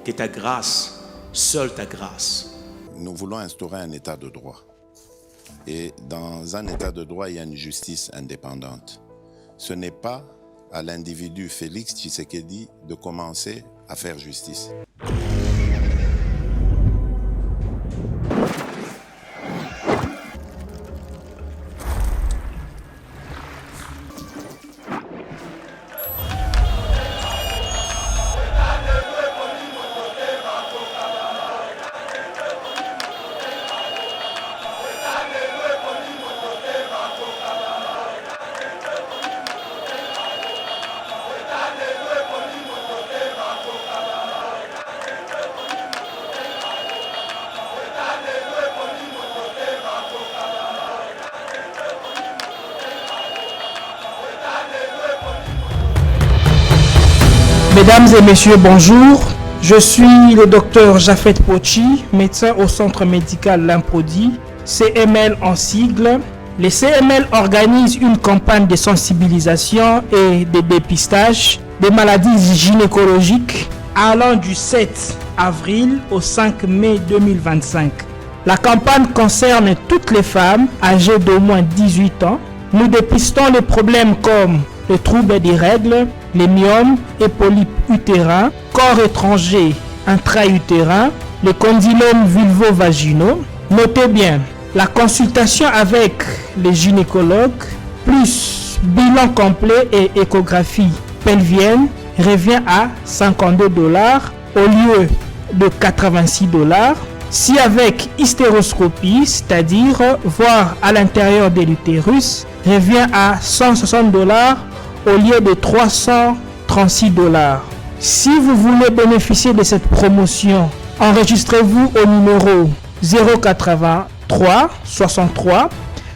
que ta grâce, seule ta grâce. Nous voulons instaurer un état de droit. Et dans un état de droit, il y a une justice indépendante. Ce n'est pas à l'individu Félix Tshisekedi de commencer à faire justice. Mesdames et messieurs, bonjour. Je suis le docteur Jafet Pochi, médecin au centre médical Limprodi, CML en sigle. Les CML organisent une campagne de sensibilisation et de dépistage des maladies gynécologiques allant du 7 avril au 5 mai 2025. La campagne concerne toutes les femmes âgées d'au moins 18 ans. Nous dépistons les problèmes comme les troubles des règles, les myomes et polypes utérins, corps étranger intra-utérin, les condylomes vulvo-vaginaux. Notez bien, la consultation avec les gynécologues, plus bilan complet et échographie pelvienne, revient à $52 au lieu de $86. Si avec hystéroscopie, c'est-à-dire voir à l'intérieur de l'utérus, revient à $160 au lieu de $336. Si vous voulez bénéficier de cette promotion, enregistrez-vous au numéro 083 63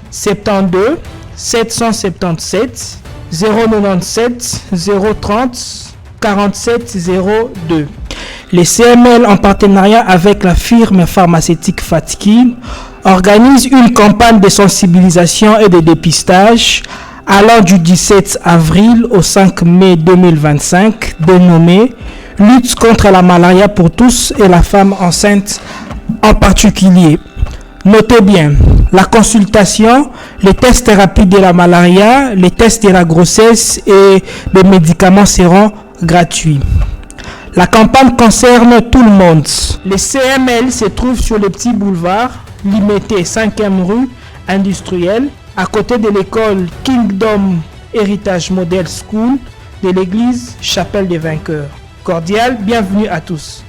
72 777 097 030 47 02. Les CML, en partenariat avec la firme pharmaceutique Fatkin, organisent une campagne de sensibilisation et de dépistage allant du 17 avril au 5 mai 2025, dénommée « Lutte contre la malaria pour tous et la femme enceinte en particulier ». Notez bien, la consultation, les tests rapides de la malaria, les tests de la grossesse et les médicaments seront gratuits. La campagne concerne tout le monde. Les CML se trouvent sur le petit boulevard Limité 5e rue industrielle, à côté de l'école Kingdom Heritage Model School de l'église Chapelle des Vainqueurs. Cordial, bienvenue à tous.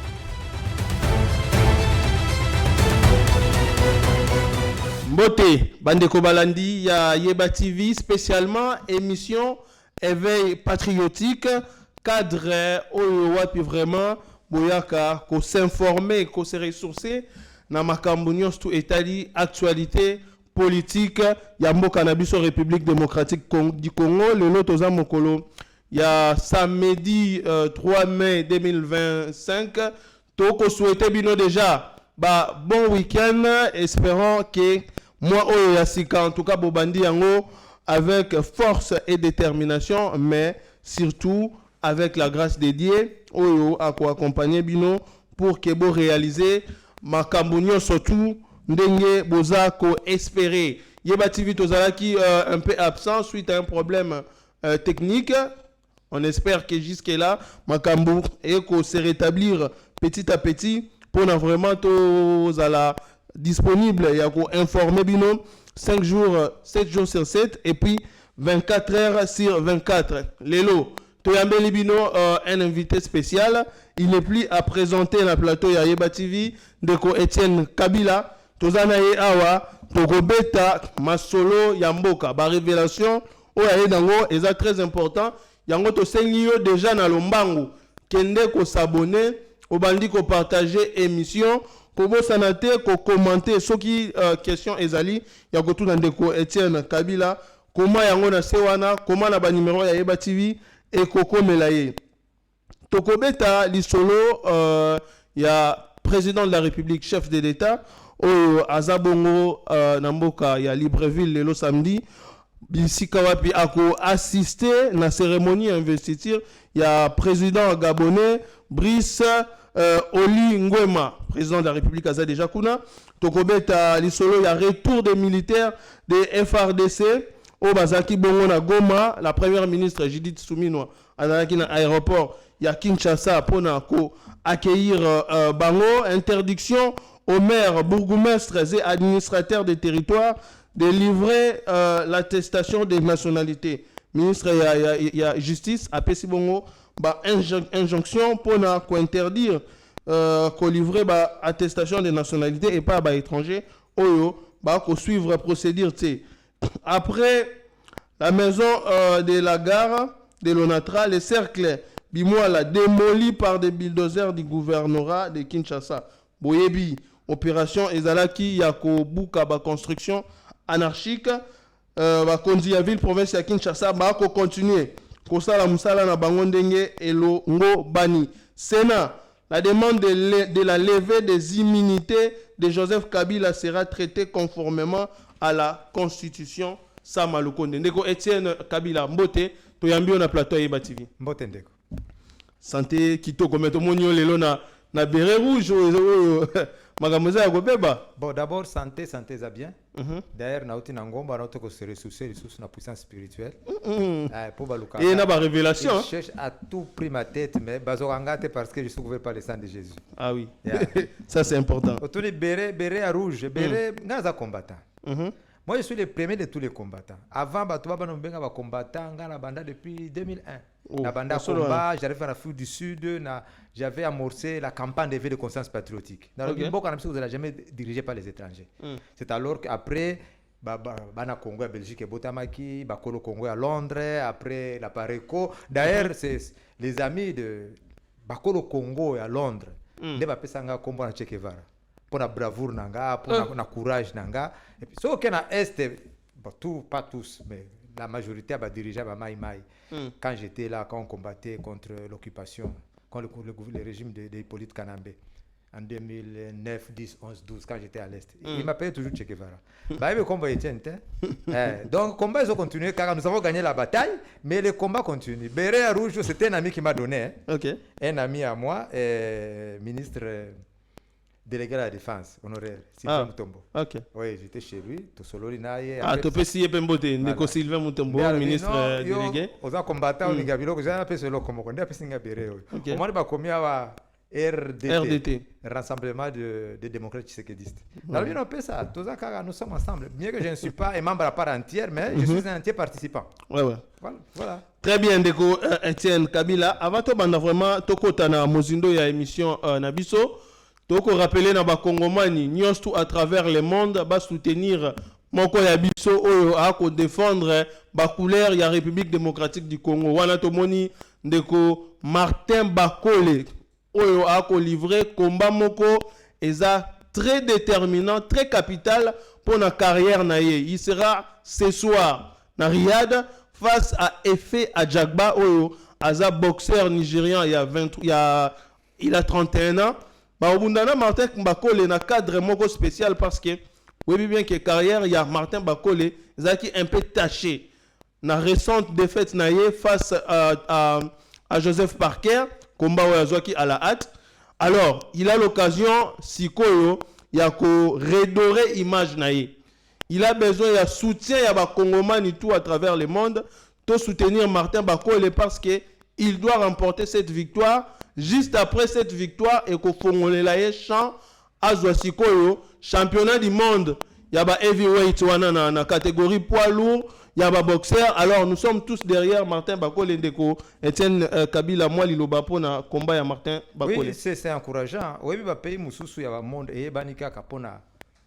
Mbote, Bandeko Balandi, ya Yeba TV, spécialement émission éveil patriotique, cadre puis vraiment boyaka ko s'informer, ko se ressourcer na makambo nyonso etali actualité politique ya mboka na biso République démocratique du Congo. Le lot toza mokolo ya samedi 3 mai 2025. Toko souhaiter bino déjà bon week-end, espérant que moi oyo sika en tout cas bobandi yango avec force et détermination, mais surtout avec la grâce de Dieu oyo ako accompagner bino pour que bo réaliser makambo nyonso surtout ndenge boza ko espérer. Yeba TV tozalaki un peu absent suite à un problème technique. On espère que jusque là makambo eko se rétablir petit à petit pour vraiment tozala disponible ya ko informer bino 5 jours 7 jours sur 7 et puis 24 heures sur 24. Lelo toyambeli bino un invité spécial. Il n'est plus à présenter la plateau ya Yeba TV ndeko Etienne Kabila. Tozana ye awa tokobeta masolo ya mboka ba révélation oya ye dango eza très important. Yango to sengi yo déjà na lombangu kende ko s'abonner obandi ko partager émission ko bosana te ko commenter soki question ezali ya ko tuna ndeko Etienne Kabila koma yango na sewana koma na ba numéro ya Yeba TV et koko melaye tokobeta lisolo ya président de la République, chef de l'État au Azabongo Namboka ya Libreville le samedi bisika wapi ako assister na cérémonie investiture ya président gabonais Brice Oli Nguema, président de la République aza déjà kuna. Tokobeta lisolo ya retour des militaires de FRDC au bazaki bongo na Goma, la première ministre Judith Suminwa azalaki na aéroport ya Kinshasa pona ko accueillir bango. Interdiction aux maires, bourgmestres et administrateurs des territoires de livrer l'attestation de nationalité. Ministre ya justice a pesi bongo ba injonction pona ko interdire ko livrer ba attestation de nationalité et pas ba étranger oyo ba ko suivre procédure t. Après la maison de la gare de l'Onatra, le cercle Bimoala démoli par des bulldozers du gouvernorat de Kinshasa. Boyebi, opération Ezalaki Yako Buka ba construction anarchique ba kondi ya ville province ya Kinshasa ba ko continuer ko sala musala na bango ndenge elongo bani. Sénat, la demande de la levée des immunités de Joseph Kabila sera traitée conformément à la Constitution. Sama Lukonde. Ndeko Etienne Kabila Mbote, to yambio na plateau Yeba TV. Mbote ndeko. Santé kitoko meto monyo lelo na beret rouge magamoza ya kobeba. Bon, d'abord santé ça bien. D'ailleurs nauti na ngomba nauti ko se ressourcer sous na puissance spirituelle. Pour baluka. Et na ba révélation. Je cherche à tout prix ma tête mais bazorangate parce que je suis couvert par le sang de Jésus. Ah oui. Yeah. Ça c'est important. Autour beret à rouge, beret ngaza combattant. Moi, je suis le premier de tous les combattants. Avant, Batouba Banumbenga va combattant na banda depuis 2001. Na banda combat, j'arrive à l'Afrique du Sud, j'avais amorcé la campagne d'éveil de conscience patriotique. Dans le Gimbo, vous n'avez jamais dirigé par les étrangers. C'est alors qu'après, Bana Congo à Belgique et Botamaki, Bakolo Congo à Londres, après la Pareco. D'ailleurs, c'est les amis de Bakolo Congo à Londres. Les Bapesanga Combo à Che Guevara. Pour la bravoure nanga, pour la courage nanga. Et puis, ce qu'on a est, bon, pas tous, mais la majorité a dirigé à Maï Maï. Quand j'étais là, quand on combattait contre l'occupation, contre le régime de Hippolyte Kanambe, en 2009, 10, 11, 12, quand j'étais à l'Est. Il m'appelait toujours Che Guevara. Bah, le combat était donc, le combat, ils ont continué car nous avons gagné la bataille, mais le combat continue. Béret Rouge, c'était un ami qui m'a donné. Un ami à moi, ministre délégué à la défense, honoraire, Sylvain Mutombo. Oui, j'étais chez lui, Tosololi Naye. Tu peux essayer Pembote, Neko Sylvain Mutombo, ministre délégué. Aux combattants, on a vu j'ai appelé ce comme on a appelé Singabéré. On m'a commis à RDT, Rassemblement des démocrates tshisekidistes. Dans le on ça, tous nous sommes ensemble. Bien que je ne suis pas un membre à part entière, mais je suis un entier participant. Voilà. Très bien, Ndeko Etienne Kabila. Avant de banda vraiment, Tokota na Mozindo ya émission Nabiso. Donc, on rappelle na bakongomani nyonso à travers le monde ba soutenir moko ya biso oyo a ko défendre ba couleur ya République démocratique du Congo. Wana tomoni ndeko Martin Bakole oyo a ko livrer combat moko eza très déterminant, très capital pour la carrière na ye. Il sera ce soir na Riyad face à Efe Adjagba oyo aza boxeur nigérian il a 31 ans. Obundana Martin Bakole na cadre moko spécial parce que oui bien que carrière il y a Martin Bakole zaki un peu taché na récente défaite naie face à Joseph Parker combat Oyazoki à la hâte. Alors il a l'occasion sikoyo ya ko redorer image naie. Il a besoin de soutien ya ba Congomani tout à travers le monde to soutenir Martin Bakole parce que il doit remporter cette victoire. Juste après cette victoire, et qu'au Fongolelaye champ Azwasikoyo, championnat du monde, il y a ba heavyweight wana na catégorie poids lourd, il y a ba boxeur. Alors nous sommes tous derrière Martin Bakole Ndeko, Etienne Kabila moi liloba pona combat ya Martin Bakole. Oui, c'est encourageant. Oui, ba pays mususu ya ba monde et banika kapona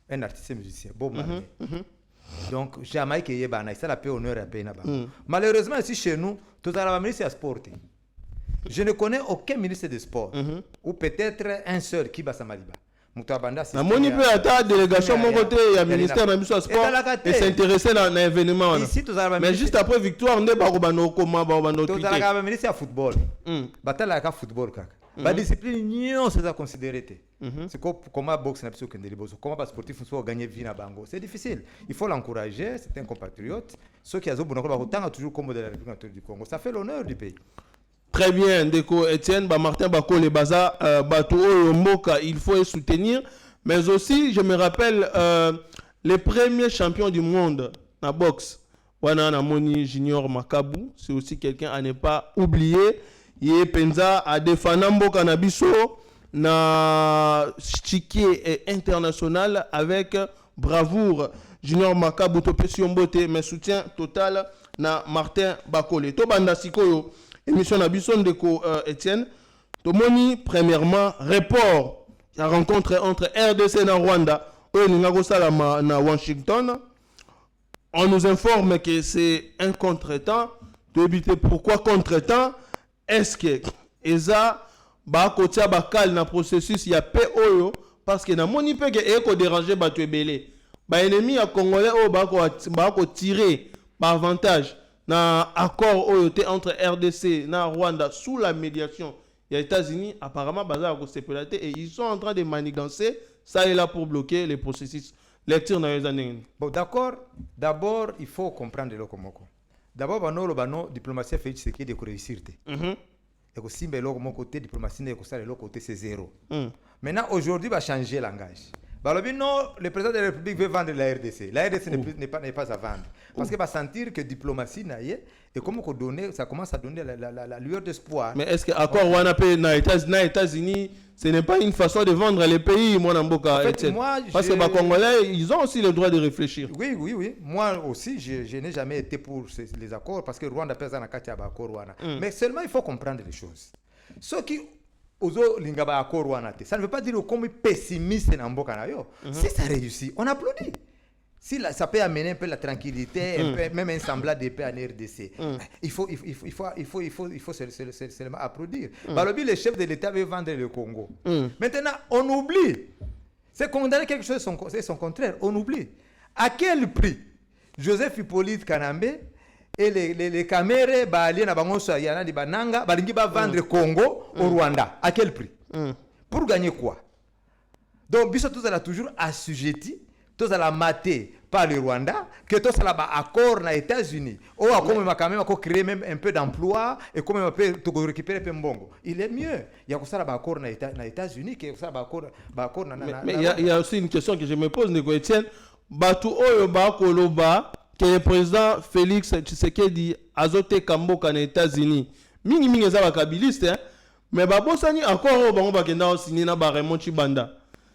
un artiste musicien, beau Marley. Donc jamais que yebana, ça la paix honneur à pays na-ba. Malheureusement ici chez nous, tout à l'heure ministre à sporter. Je ne connais aucun ministre des Sports, ou peut-être un seul qui va s'amaliba. Na moni peut être délégation mon côté ya ministère na biso sport et s'intéresser dans l'événement. Mais juste après victoire on est ba robano comment ba robano tout à la ministre à football. Batala ka football kaka. Ba discipline nion c'est à considérer. C'est comment boxe na biso kendeli bozo. Comment ba sportif soit gagner vie na bango. C'est difficile. Il faut l'encourager, c'est un compatriote. Ceux qui a zo bonako ba tanga toujours comme de la République du Congo. Ça fait l'honneur du pays. Très bien, Ndeko Etienne, Martin Bakole, Baza, Bato Mboka, il faut les soutenir. Mais aussi, je me rappelle, les premiers champions du monde na boxe, Wana Namoni Junior Makabu, c'est aussi quelqu'un à ne pas oublier. Yé Penza a défendu Mboka Nabiso na chiquier international avec bravoure. Junior Makabu Topesi Mbote, mais soutien total na Martin Bakole. To banda sikoyo émission Nabiso Ndeko Etienne. Tomoni premièrement report la rencontre entre RDC et Rwanda au Ningagosalama na Washington. On nous informe que c'est un contretemps. Pourquoi contretemps? Est-ce que Eza ba kotia bakal na processus ya POyo parce que na moni pe que eko déranger batu ebele. Ba ennemi ya congolais o ba ko tirer par avantage na accord oyoté entre RDC na Rwanda sous la médiation des États-Unis. Apparemment baza ko sepelaté et ils sont en train de manigancer ça est là pour bloquer les processus. Lecture na les années. Bon d'accord, d'abord il faut comprendre le komoko. D'abord bano diplomatie fait ce qui est de réussir. Et aussi mais l'autre côté diplomatie n'est que ça l'autre côté c'est zéro. Maintenant aujourd'hui va changer langage. Non, le président de la République veut vendre la RDC. La RDC n'est pas à vendre. Parce qu'il va sentir que diplomatie n'a et comme ça commence à donner la lueur d'espoir. Mais est-ce que l'accord Wanape na États-Unis, ce n'est pas une façon de vendre les pays, mon Mboka? Parce que les Congolais, ils ont aussi le droit de réfléchir. Oui. Moi aussi, je n'ai jamais été pour les accords parce que Rwanda pèse dans la carte accord Rwanda. Mais seulement il faut comprendre les choses. Ceux qui ça ne veut pas dire comme pessimiste dans Mboka na yo. Si ça réussit, on applaudit. Si ça peut amener un peu la tranquillité, même un semblant de paix en RDC, il faut seulement applaudir. Le chef de l'État veut vendre le Congo. Maintenant, on oublie. C'est condamner quelque chose, c'est son contraire. On oublie. À quel prix Joseph Hippolyte Kanambe et les caméras baliens na bango so yana di bananga balingi ba vendre Congo au Rwanda. À quel prix? Pour gagner quoi? Donc biso tous a toujours assujetti, tous à la maté par le Rwanda, que tous à la accord na États-Unis. Ou à comme ma quand même créer même un peu d'emploi et comme on peut récupérer peu mbongo. Il est mieux. Il y a comme ça la accord na États-Unis que ça accord na. Mais il y a aussi une question que je me pose, Ndeko Etienne. Batu oyo ba koloba que le président Félix Tshisekedi azote Kamboka na États-Unis. Mingi za bakabiliste hein. Mais babosani encore bango bakenda signer na ba Raymond Chibanda.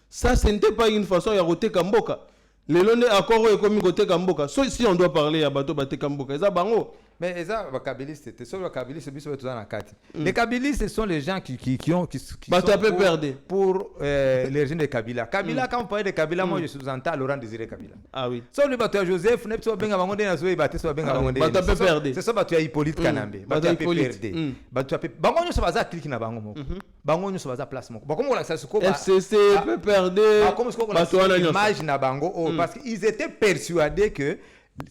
Ça ce n'était pas une façon ya roter Kamboka. Le londe accord est comme côté Kamboka. Si on doit parler à bateau baté Kamboka, ça bango. Mais les Kabilistes, les Kabilistes sont les gens qui sont pour les régimes de Kabila. Kabila, quand on parle de Kabila, moi je sous-entends Laurent Désiré Kabila. Ah oui. Sauf le bateau Joseph, c'est ça bateau Hippolyte Kanambe. Bateau PPRD. Bateau Bango nous sommes à clic na bango. Bango nous sommes à place. Comment on l'a ça FCC, PPRD. Bateau image na bango parce qu'ils étaient persuadés que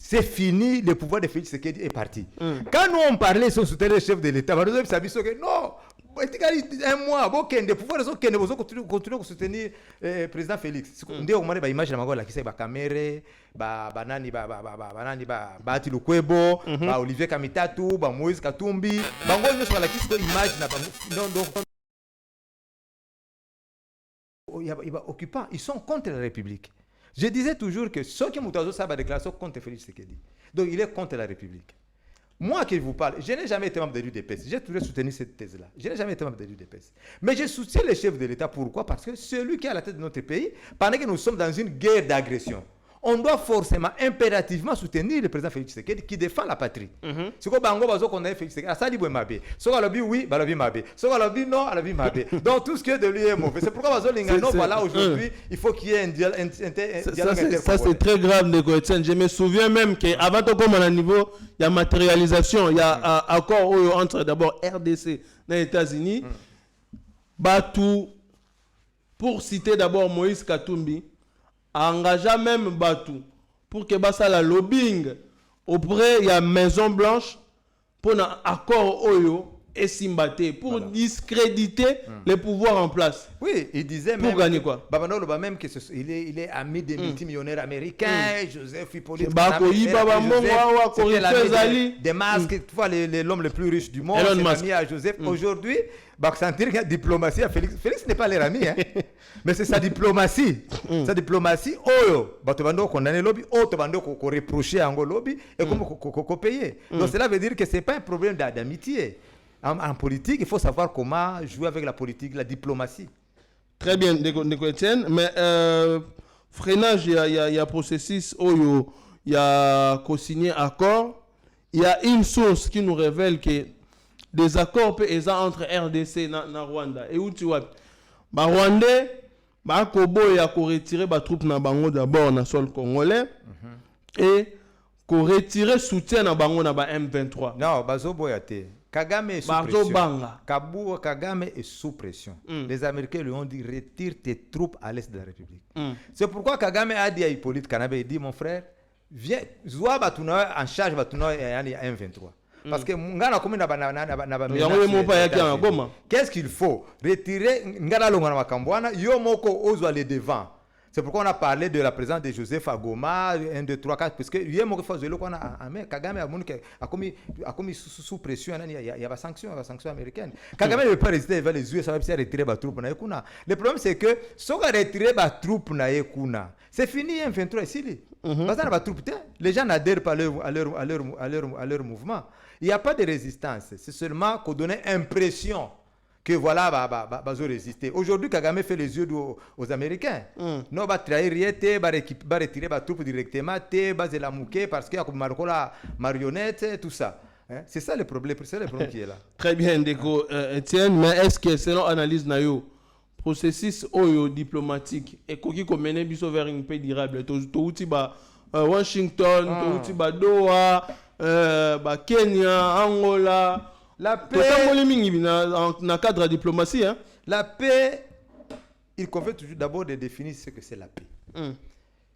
c'est fini, le pouvoir de Félix Tshisekedi est parti. Quand nous on parlait sur soutenir le chef de l'État, nous avons dit que non, un mois, le pouvoir de continuer à soutenir le président Félix. On dit qu'on a image de la qui c'est caméra, banani, Bati Lukwebo, Olivier Kamitatu, Moïse Katumbi, bango nous sur la qui c'est image il va occupant, ils sont contre la République. Je disais toujours que ceux qui m'ont ça va déclarer contre Félix Tshisekedi. Donc il est contre la République. Moi qui vous parle, je n'ai jamais été membre de l'UDPS. J'ai toujours soutenu cette thèse-là. Je n'ai jamais été membre de l'UDPS. Mais je soutiens le chef de l'État. Pourquoi? Parce que celui qui est à la tête de notre pays, pendant que nous sommes dans une guerre d'agression, on doit forcément, impérativement soutenir le président Félix Tshisekedi qui défend la patrie. C'est quoi Bango Bazo qu'on a Félix Tshisekedi? Ça dit Mabé. Ce qu'on a dit oui, bah la Mabé. Ce qu'on a dit non, la vie Mabé. Donc tout ce qui est de lui est mauvais. C'est pourquoi Bazo Lingano, voilà aujourd'hui, il faut qu'il y ait un dialogue intercongolais. Ça c'est très grave, Ndeko Etienne. Je me souviens même qu'avant tout comme à niveau, il y a matérialisation, il y a accord entre d'abord RDC et les États-Unis. Batou, pour citer d'abord Moïse Katumbi, a engagé même Batou pour que basa la lobbying auprès de la Maison Blanche pour un accord Oyo et Simbaté pour discréditer les pouvoirs en place. Oui, il disait pour même gagner quoi? Babandolo même que il est ami des multimillionnaires américains, Joseph Hippolyte des masques, tu vois l'homme le plus riche du monde, c'est ami à Joseph. Aujourd'hui, bah sentir que la diplomatie à Félix n'est pas leur ami, hein. Mais c'est sa diplomatie. Sa diplomatie, Batobando condamné lobby, Tobando qu'on reproché à lobby et qu'on payé. Donc cela veut dire que c'est pas un problème d'amitié. En politique, il faut savoir comment jouer avec la politique, la diplomatie. Très bien, Etienne. Mais freinage, il y a processus, il y a co-signé accord. Il y a une source qui nous révèle que des accords entre RDC et Rwanda. Et où tu vois, Rwandais, Kobo et a retiré les troupes na bango d'abord na sol congolais et ko retirer soutien na bango na ba M23. Non, bazobo yate. Kagame est sous pression. Kagame est sous pression. Les Américains lui ont dit retire tes troupes à l'est de la République. C'est pourquoi Kagame a dit à Hippolyte Kanabé, il dit mon frère, viens, Zoua Batuna en charge Batuna et M23. Parce que qu'est-ce qu'il faut retirer Ngala Longana Makambwana, Yomoko Ozwa les devant. C'est pourquoi on a parlé de la présence de Joseph à Goma, 1, 2, 3, 4, parce que Yomoko Fazelo qu'on a Kagame a commis sous pression, il y a des sanctions américaines. Kagame ne veut pas résister vers les yeux, ça va retirer les troupes na Yekuna. Le problème c'est que si on retirer les troupes na Yekuna, c'est fini M23 ici. Les gens n'adhèrent pas à leur mouvement. Il n'y a pas de résistance. C'est seulement qu'on donne impression que voilà, va résister. Aujourd'hui, Kagame fait les yeux aux Américains. Non, va trahir, va retirer les troupes directement, va la mouquer parce qu'il y a la marionnette, tout ça. C'est ça le problème qui est là. Très bien, Etienne, mais est-ce que selon l'analyse Nayo, processus diplomatique et qui mène vers une paix durable, Washington, Doha, Kenya, Angola, la paix dans le cadre de la diplomatie, hein? La paix, il convient toujours d'abord de définir ce que c'est la paix.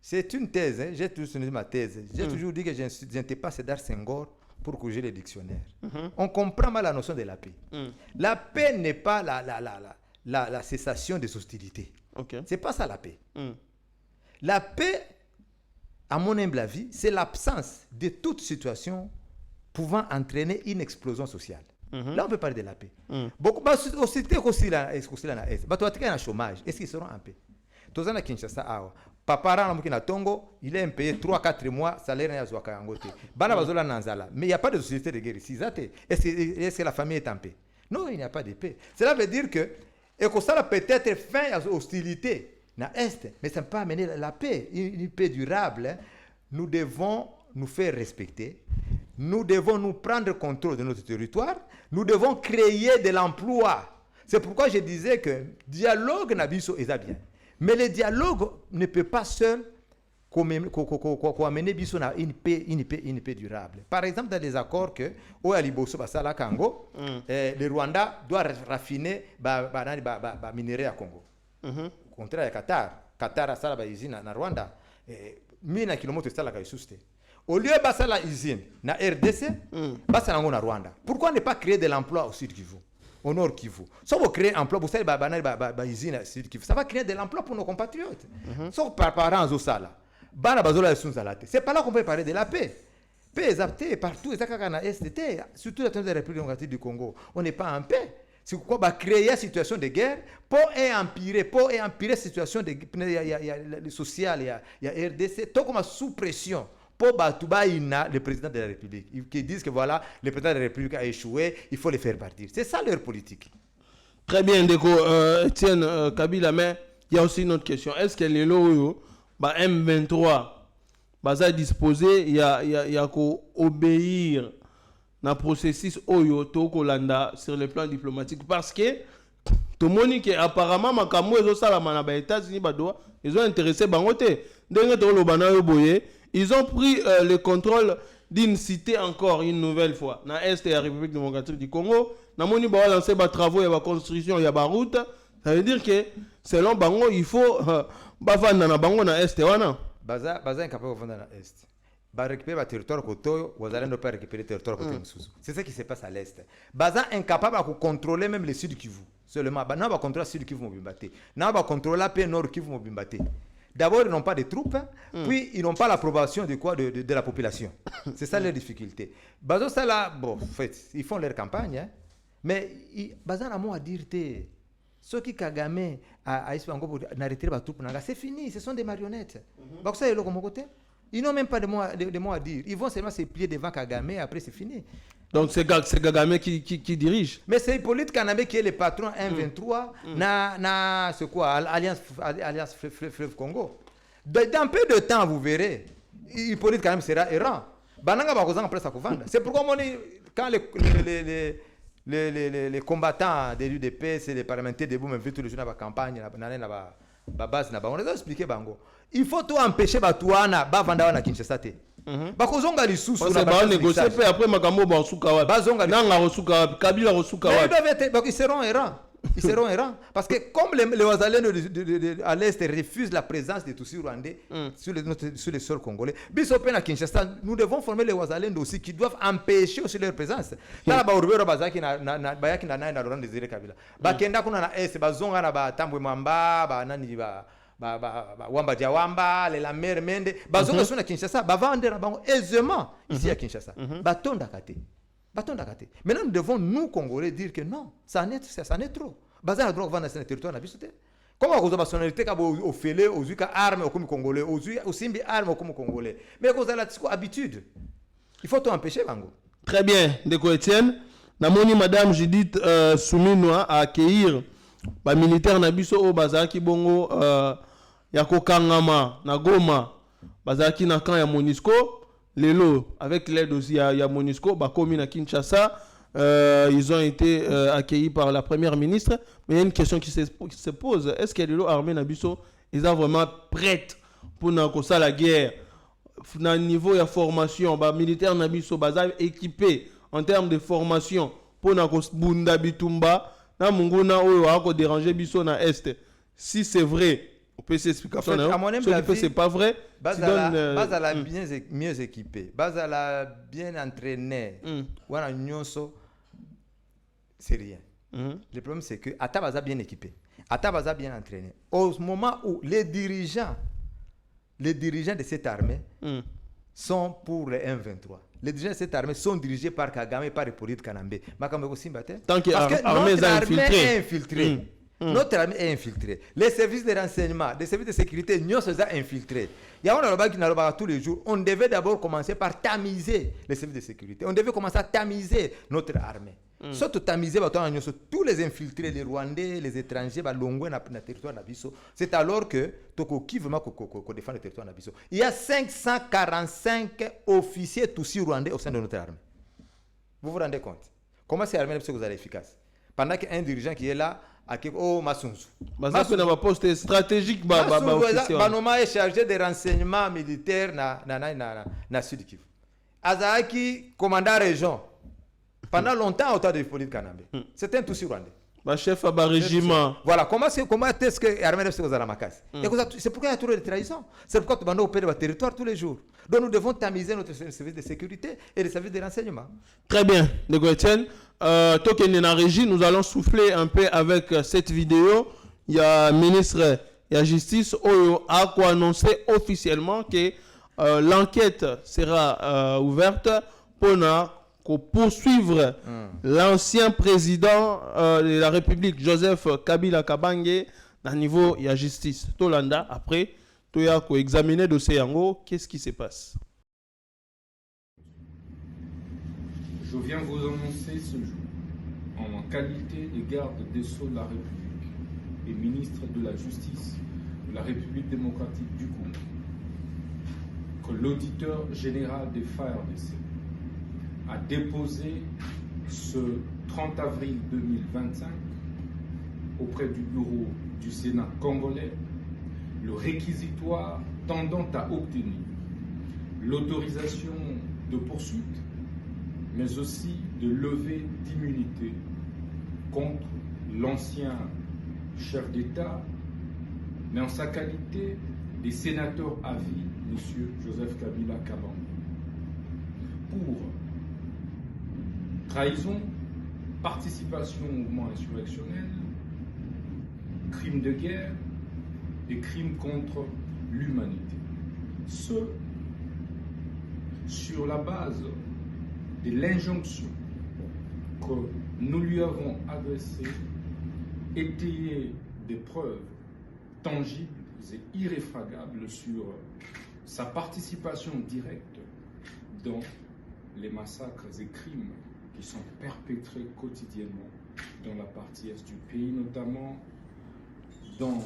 C'est une thèse, hein? J'ai toujours donné ma thèse. J'ai toujours dit que je n'étais pas Sédar Senghor pour corriger les dictionnaires. On comprend mal la notion de la paix. La paix n'est pas la cessation des hostilités. C'est pas ça la paix. La paix, à mon humble avis, c'est l'absence de toute situation pouvant entraîner une explosion sociale. Là, on peut parler de la paix. Beaucoup de sociétés aussi là, un chômage. Est-ce qu'ils seront en paix? Tous les Kinshasa, papa na Tongo, il est payé 3-4 mois, salaire n'a pas été mais il n'y a pas de société de guerre ici. Est-ce que la famille est en paix? Non, il n'y a pas de paix. Cela veut dire que ça peut-être fin à l'hostilité. Mais ça ne peut pas amener la paix, une paix durable. Hein. Nous devons nous faire respecter. Nous devons nous prendre contrôle de notre territoire. Nous devons créer de l'emploi. C'est pourquoi je disais que dialogue n'a biso est bien. Mais le dialogue ne peut pas seul amener biso na une paix durable. Par exemple, dans les accords que Aliboso Basala Congo, le Rwanda doit raffiner minerai à Congo. Contraire à Qatar a sala ba usine na Rwanda 1000 km sala ka isuste. Au lieu de basala usine na RDC, basala ngo na Rwanda. Pourquoi ne pas créer de l'emploi au Sud Kivu, au Nord Kivu? Si vous créez un emploi, vous savez ba usine au Sud Kivu, ça va créer de l'emploi pour nos compatriotes. Sauf par parents au sala. Bana bazola sunzalate. C'est pas là qu'on peut parler de la paix. Paix est partout, surtout dans la République démocratique du Congo. On n'est pas en paix. C'est pourquoi créer une situation de guerre pour empirer la situation sociale, il y a RDC, tout comme sous pression pour le président de la République. Qui disent que voilà, le président de la République a échoué, il faut le faire partir. C'est ça leur politique. Très bien, Etienne Kabila, mais il y a aussi une autre question. Est-ce que les lois M23 sont disposés, il y a qu'à obéir dans le processus Oyo Kolanda sur le plan diplomatique? Parce que tout le monde qui apparemment ils ont intéressé ils ont pris le contrôle d'une cité encore une nouvelle fois dans l'Est de la République démocratique du Congo. Ils ont lancé des travaux, il y a des constructions, il y a des routes. Ça veut dire que selon Bango, il faut vendre dans Bango dans l'Est. Baza incapable de vendre dans l'Est. va récupérer le territoire côté, Wazalendo peut récupérer le territoire côté Moussous. C'est ce qui se passe à l'est. Baza incapable de contrôler même le sud Kivu. Seulement, n'a pas contrôler le sud Kivu Mobimbate. N'a pas contrôler la paix nord Kivu Mobimbate. D'abord, ils n'ont pas de troupes, puis ils n'ont pas l'approbation de la population. C'est ça leur difficulté. Bazo, ça là, bon, en fait, ils font leur campagne, hein, mais Baza n'a mot à dire, ceux qui Kagame a Espango pour n'arrêter pas tout, c'est fini, ce sont des marionnettes. Donc ça, côté. Ils n'ont même pas de mots à dire. Ils vont seulement se plier devant Kagame et après c'est fini. Donc c'est Kagame qui dirige. Mais c'est Hippolyte Kanambe qui est le patron M23 c'est quoi Alliance Fleuve Congo. Dans peu de temps, vous verrez, Hippolyte Kanambe sera errant. C'est pourquoi quand les combattants de l'UDP, c'est les parlementaires debout, même vu tous les jours dans la campagne, on les a expliqué. Il faut tout empêcher Batouana, Bavanda na Kinshasa. Bakozonga lisusu na ba négocier après makambo ba suka wa bazonga nanga rosuka Kabila rosuka wa ils seront errants. Ils seront errants parce que comme les Wazalens à l'est refusent la présence des Tutsis rwandais sur le sol congolais, bisope na Kinshasa, nous devons former les Wazalens aussi qui doivent empêcher aussi leur présence. Là ba urubero bazaki na bayaki na Laurent Désiré Kabila. Bakenda kuna na est bazonga na ba Tambwe Mamba ba nani ba Wamba Diawamba, la mère Mende, bazonga sur na Kinshasa, ba vendre bango aisément ici à Kinshasa. Batonda kate. Maintenant, nous devons, nous, Congolais, dire que non, ça en est trop. Baza a droit de vendre dans ce territoire. Comment vous avez la nationalité au fêlé, aux armes comme Congolais, aux simbi armes comme Congolais. Mais vous avez l'habitude. Il faut tout empêcher, Bango. Très bien, Ndeko Etienne. Namoni Madame Judith Souminoa à accueillir les militaires Nabiso au Bazaki Bongo, Yako Kangama, Nagoma, Bazaki Nakan ya Monisco. Lelo, avec l'aide aussi à Monisco, Bakomi na Kinshasa, ils ont été accueillis par la première ministre. Mais il y a une question qui se pose. Est-ce que Lelo armée Nabiso, ils sont vraiment prêts pour la guerre? Au niveau de formation, les militaires Nabiso, équipés en termes de formation pour Bunda Bitumba, na munguna oyo ako déranger biso na est. Si c'est vrai, on peut s'expliquer. En fait, à mon avis, c'est pas vrai. Bazala mieux équipé, Bazala bien entraîné. Wana nyonso, c'est rien. Le problème c'est que Atabaza bien équipé, Atabaza bien entraîné. Au moment où les dirigeants de cette armée sont pour le M23. Les dirigeants de cette armée sont dirigés par Kagame et par Hippolyte Kanambe. Parce que notre armée est infiltrée. Notre armée est infiltrée. Les services de renseignement, les services de sécurité, nous sommes infiltrés. Il y a un qui n'a tous les jours. On devait d'abord commencer par tamiser les services de sécurité. On devait commencer à tamiser notre armée. Surtout tamiser tous les infiltrés, les Rwandais, les étrangers, dans le territoire Nabiso. C'est alors que Tokoki vraiment défend le territoire Nabiso. Il y a 545 officiers Tutsis rwandais au sein de notre armée. Vous vous rendez compte? Comment c'est l'armée que vous allez efficace? Pendant qu'un dirigeant qui est là, Massunzu. Massunzu na poste stratégique Banoma est chargé des renseignements militaires na Sud Kivu. Azaki commandant région. Pendant longtemps au temps de Hippolyte Kanambe. C'était un Tutsi rwandais. Chef à régiment. Voilà, comment est-ce que l'armée de Ségoza Ramakasi? C'est pourquoi il y a toujours des trahisons. C'est pourquoi tu vas opérer le territoire tous les jours. Donc nous devons tamiser notre service de sécurité et les services de renseignement. Très bien, Ndeko Etienne. Token na régie, nous allons souffler un peu avec cette vidéo. Il y a ministre et la justice Oyo a annoncé officiellement que l'enquête sera ouverte pour poursuivre l'ancien président de la République, Joseph Kabila Kabange, à niveau de la justice. Tolanda, après, tu as examiné le dossier Yango, qu'est-ce qui se passe? Je viens vous annoncer ce jour, en qualité de garde des Sceaux de la République et ministre de la Justice de la République démocratique du Congo, que l'auditeur général des FARDC a déposé ce 30 avril 2025 auprès du bureau du Sénat congolais le réquisitoire tendant à obtenir l'autorisation de poursuite, mais aussi de levée d'immunité contre l'ancien chef d'État, mais en sa qualité de sénateur à vie, M. Joseph Kabila Kabange. pour trahison, participation au mouvement insurrectionnel, crimes de guerre et crimes contre l'humanité. Ce, sur la base de l'injonction que nous lui avons adressée, étayée des preuves tangibles et irréfragables sur sa participation directe dans les massacres et crimes qui sont perpétrés quotidiennement dans la partie est du pays, notamment dans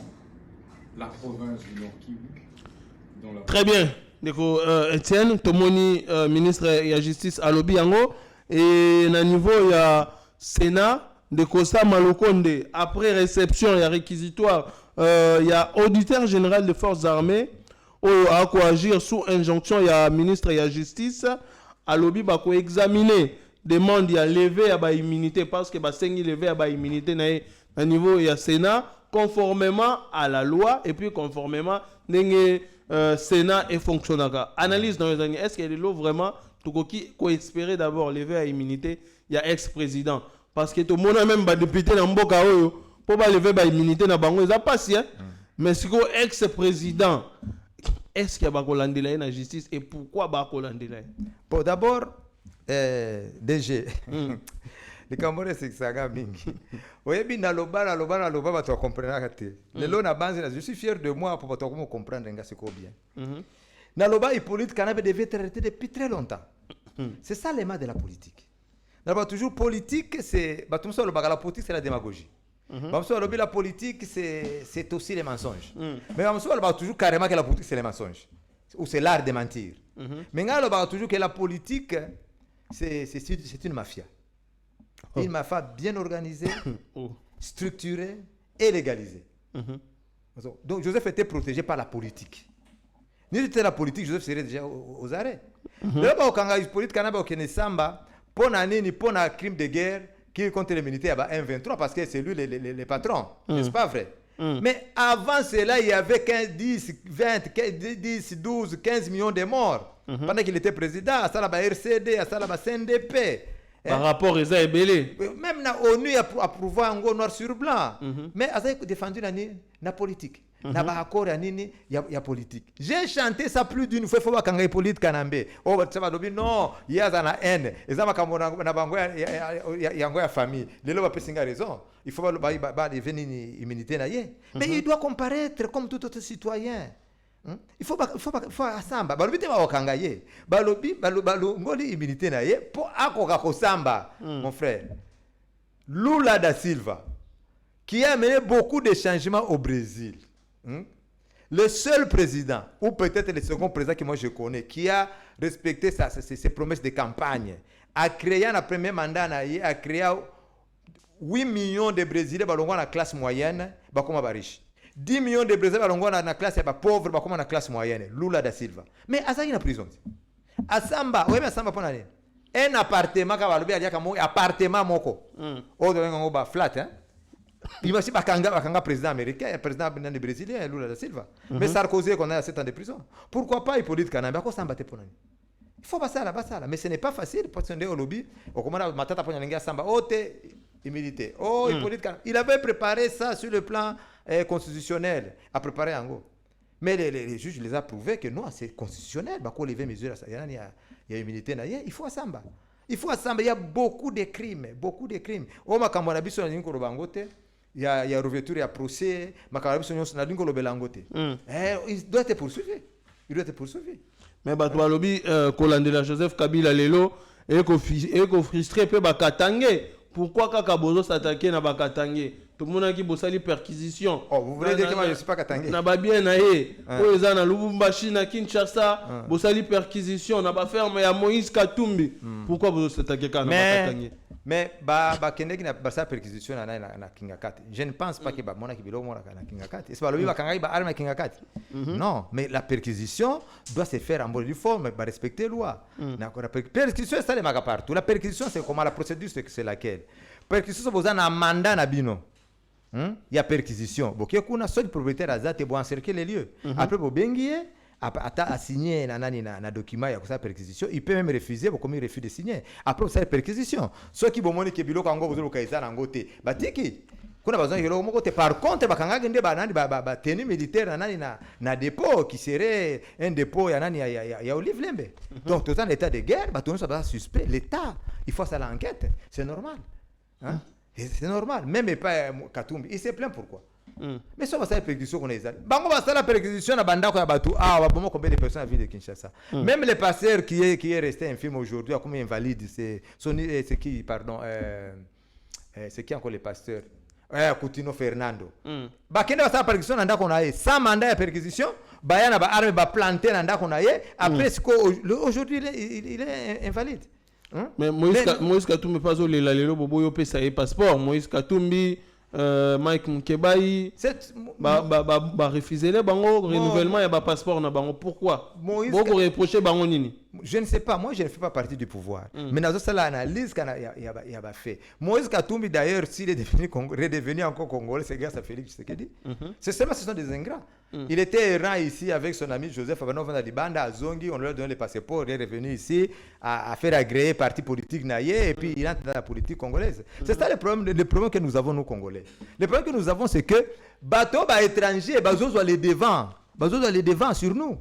la province du Nord Kivu. Très bien. Ndeko Etienne, Tomoni, ministre de la Justice à Lobiango, et au niveau ya Sénat, de Kosa Malokonde, après réception et réquisitoire, il y a auditeur général des forces armées, à quoi agir sous injonction, il y a ministre de la Justice, à Lobi, bah, quoi examiner, demande, il y a levé à immunité, parce que bah, c'est levé à immunité, au niveau, il y a Sénat, conformément à la loi, et puis conformément, Sénat et fonctionnaka. Analyse dans les années, est-ce qu'il y a l'eau vraiment, tout qu'on espérer d'abord lever à immunité, il y a ex-président. Parce que tout le monde a même des députés dans le Mboka, pour pas lever à immunité dans Bango, ça passe, hein. Mais si vous ex-président, est-ce qu'il y a Bakolandela dans la justice et pourquoi Bakolandela? Bon, d'abord, DG. Les Camerounais, c'est que ça a mingi. Oui, bien, naloba, tu vas comprendre. Je suis fier de moi pour comprendre ce qu'on bien. Naloba, Hippolyte Kanabe devait être arrêté depuis très longtemps. C'est ça l'élément de la politique. Naloba, toujours politique, c'est. La politique, c'est la démagogie. La politique, c'est aussi les mensonges. Mais on toujours carrément que la politique, c'est les mensonges. Ou c'est l'art de mentir. Mais on va toujours que la politique, c'est une mafia. Une mafia bien organisée, structurée et légalisée. Donc Joseph était protégé par la politique. Ni c'était la politique, Joseph serait déjà aux arrêts. Là, quand il politique, il y a Samba, pour un crime de guerre qui est contre les militaires, il y a 1,23 parce que c'est lui le patron. N'est-ce pas vrai? Mais avant cela, il y avait 10, 20, 10, 12, 15 millions de morts. Pendant qu'il était président, à la RCD, à la CNDP. Par rapport à Eza Ebele. Même l'ONU a approuvé en gros noir sur blanc. Mais Eza a défendu la politique. Il y a politique. J'ai chanté ça plus d'une fois. Il faut pas qu'il y ait politique kanambe. Oh, non, il y a une haine. Il y a une famille. Les gens ont raison. Il faut pas devenir immunité. Mais il doit comparaître comme tout autre citoyen. Il faut asamba balobi ma wakangaye balobi ngoli immunité na ye pour akoka kosamba mon frère. Lula da Silva qui a amené beaucoup de changements au Brésil, le seul président ou peut-être le second président que moi je connais qui a respecté ses promesses de campagne, a créé un premier mandat a créé 8 millions de Brésiliens dans la classe moyenne comme riche. 10 millions de Brésiliens dans la classe pauvre, comme la classe moyenne. Lula da Silva. Mais Asa est en prison. Asamba, oui, mais Asamba pour aller. Un appartement, appartement moko. Oh, donc flat, hein. Il va aussi Bakanga président américain, président des Brésiliens, Lula da Silva. Mais Sarkozy qu'on a 7 ans de prison. Pourquoi pas Hippolyte Kanambe? Pourquoi Samba te pour aller? Il faut passer là. Mais ce n'est pas facile parce qu'on est au lobby. Au commandant Matata pour aller Samba. Oh, t'es humilité. Oh, Hippolyte Kanambe. Il avait préparé ça sur le plan constitutionnel à préparer en gros. Mais les juges les ont prouvé que non, c'est constitutionnel. Il y a immunité. Il faut Samba. Il y a beaucoup de crimes. Oh, ma camarade, il y a revêture, il y a procès. Ma camarade, il doit être poursuivi. Mais toi, lobby, Kolandela Joseph Kabila Lelo, et qu'on frustré peu Bakatangé. Pourquoi Kakabozo s'attaquer na Bakatangé? Tout le monde a qui bosse les perquisitions. Oh, vous voulez dire que moi je ne suis pas Katangé? Na ba bien naé. Oh, ils ont Lubumbashi na Kinshasa, bosse les perquisitions, na ba ferme ya Moïse Katumbi. Pourquoi vous s'attaquer quand na Bakatangé? Mais Kende qui n'a pas sa perquisition na Kingakati. Je ne pense pas que Mona Kibilo mora na Kingakati. Est-ce que Lobi Bakangai ba arme Kingakati? Non, mais la perquisition doit se faire en bonne forme, mais respecter la loi. La perquisition c'est ça les magas partout. La perquisition c'est comment la procédure c'est laquelle? Perquisition c'est un mandat na bino. Il y a perquisition. Bon, qui est seul propriétaire à Zate pour encercler les lieux. Après, vous bengiez, a signé na document ya kusala perquisition, il peut même refuser comme il refuse de signer. Après ça perquisition. Ceux qui bomoni ke biloko ngo bozolo kaisa na ngote. Batiki. Kuna bazon yelo moko te par contre bakanga ngende ba tenue militaire na dépôt qui serait un dépôt ya nani ya Olive Lembe. Donc tout en état de guerre, ba tout ça va suspect l'état. Il faut ça l'enquête, c'est normal. Hein? C'est normal, même pas Katumbi, il se plaint pourquoi. Mais ça va ça perquisition qu'on est bango va ça la perquisition na bandako ya batu bon combien de personnes à ville de Kinshasa. Même le pasteur qui est resté infirme aujourd'hui comme invalide, c'est qui pardon c'est qui encore le pasteur Coutinho Fernando. Bakende va ça perquisition na ndako na ye sans mandat de perquisition, bayana ba arme ba planter na ndako na ye après aujourd'hui il est invalide. Mais Moïse Katumbi pas au lelo bobo yo pesa e passeport. Moïse Katumbi Mike Mkebai ba refuser les bango renouvellement ya ba passeport na bango. Pourquoi beaucoup reprocher bango nini? Je ne sais pas, moi je ne fais pas partie du pouvoir. Mais dans cette analyse qu'il y a fait. Moïse Katumbi d'ailleurs s'il est redevenu encore congolais, c'est grâce à Félix Tshisekedi. C'est seulement ce sont des ingrats. Il était errant ici avec son ami Joseph Abanov dans Libanda à Zongi, on lui a donné le passeport, il est revenu ici à faire agréer parti politique naïe et puis il entre dans la politique congolaise. C'est ça le problème que nous avons nous Congolais. Le problème que nous avons c'est que bateau étrangers, bateau doit les devant sur nous.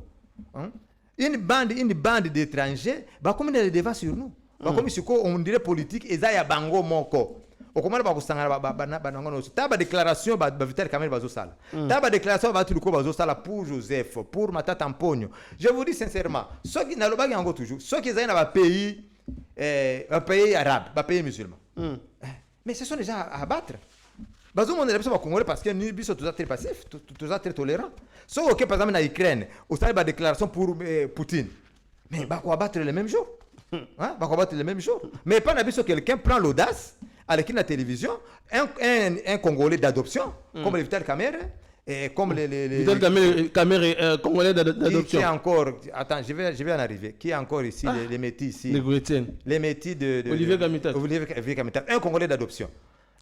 Une bande d'étrangers, comme les devant sur nous. Comme si on dirait politique et ça y a bango moko. Au comment va kusangana banangono taba déclaration ba Vital Kamerhe bazo sala taba déclaration ba tuliko bazo sala pour Joseph pour Matata Mponyo. Je vous dis sincèrement ceux qui n'alobaki encore toujours ceux qui sont dans un pays arabe ba pays musulman mais ce sont des gens à abattre bazo monde les congolais parce que ni biso tous très passif tous très tolérant so OK par exemple na Ukraine au stade ba déclaration pour Poutine mais ba quoi abattre le même jour hein ba quoi abattre le même jour mais pas na biso quelqu'un prend l'audace à la télévision, un Congolais d'adoption, comme le Vital Kamerhe, et comme les Vital Kamerhe Congolais d'adoption. Qui est encore, attends, je vais en arriver. Qui est encore ici, les métis ici. Les métis de Olivier Kamita. Olivier Kamita, un Congolais d'adoption.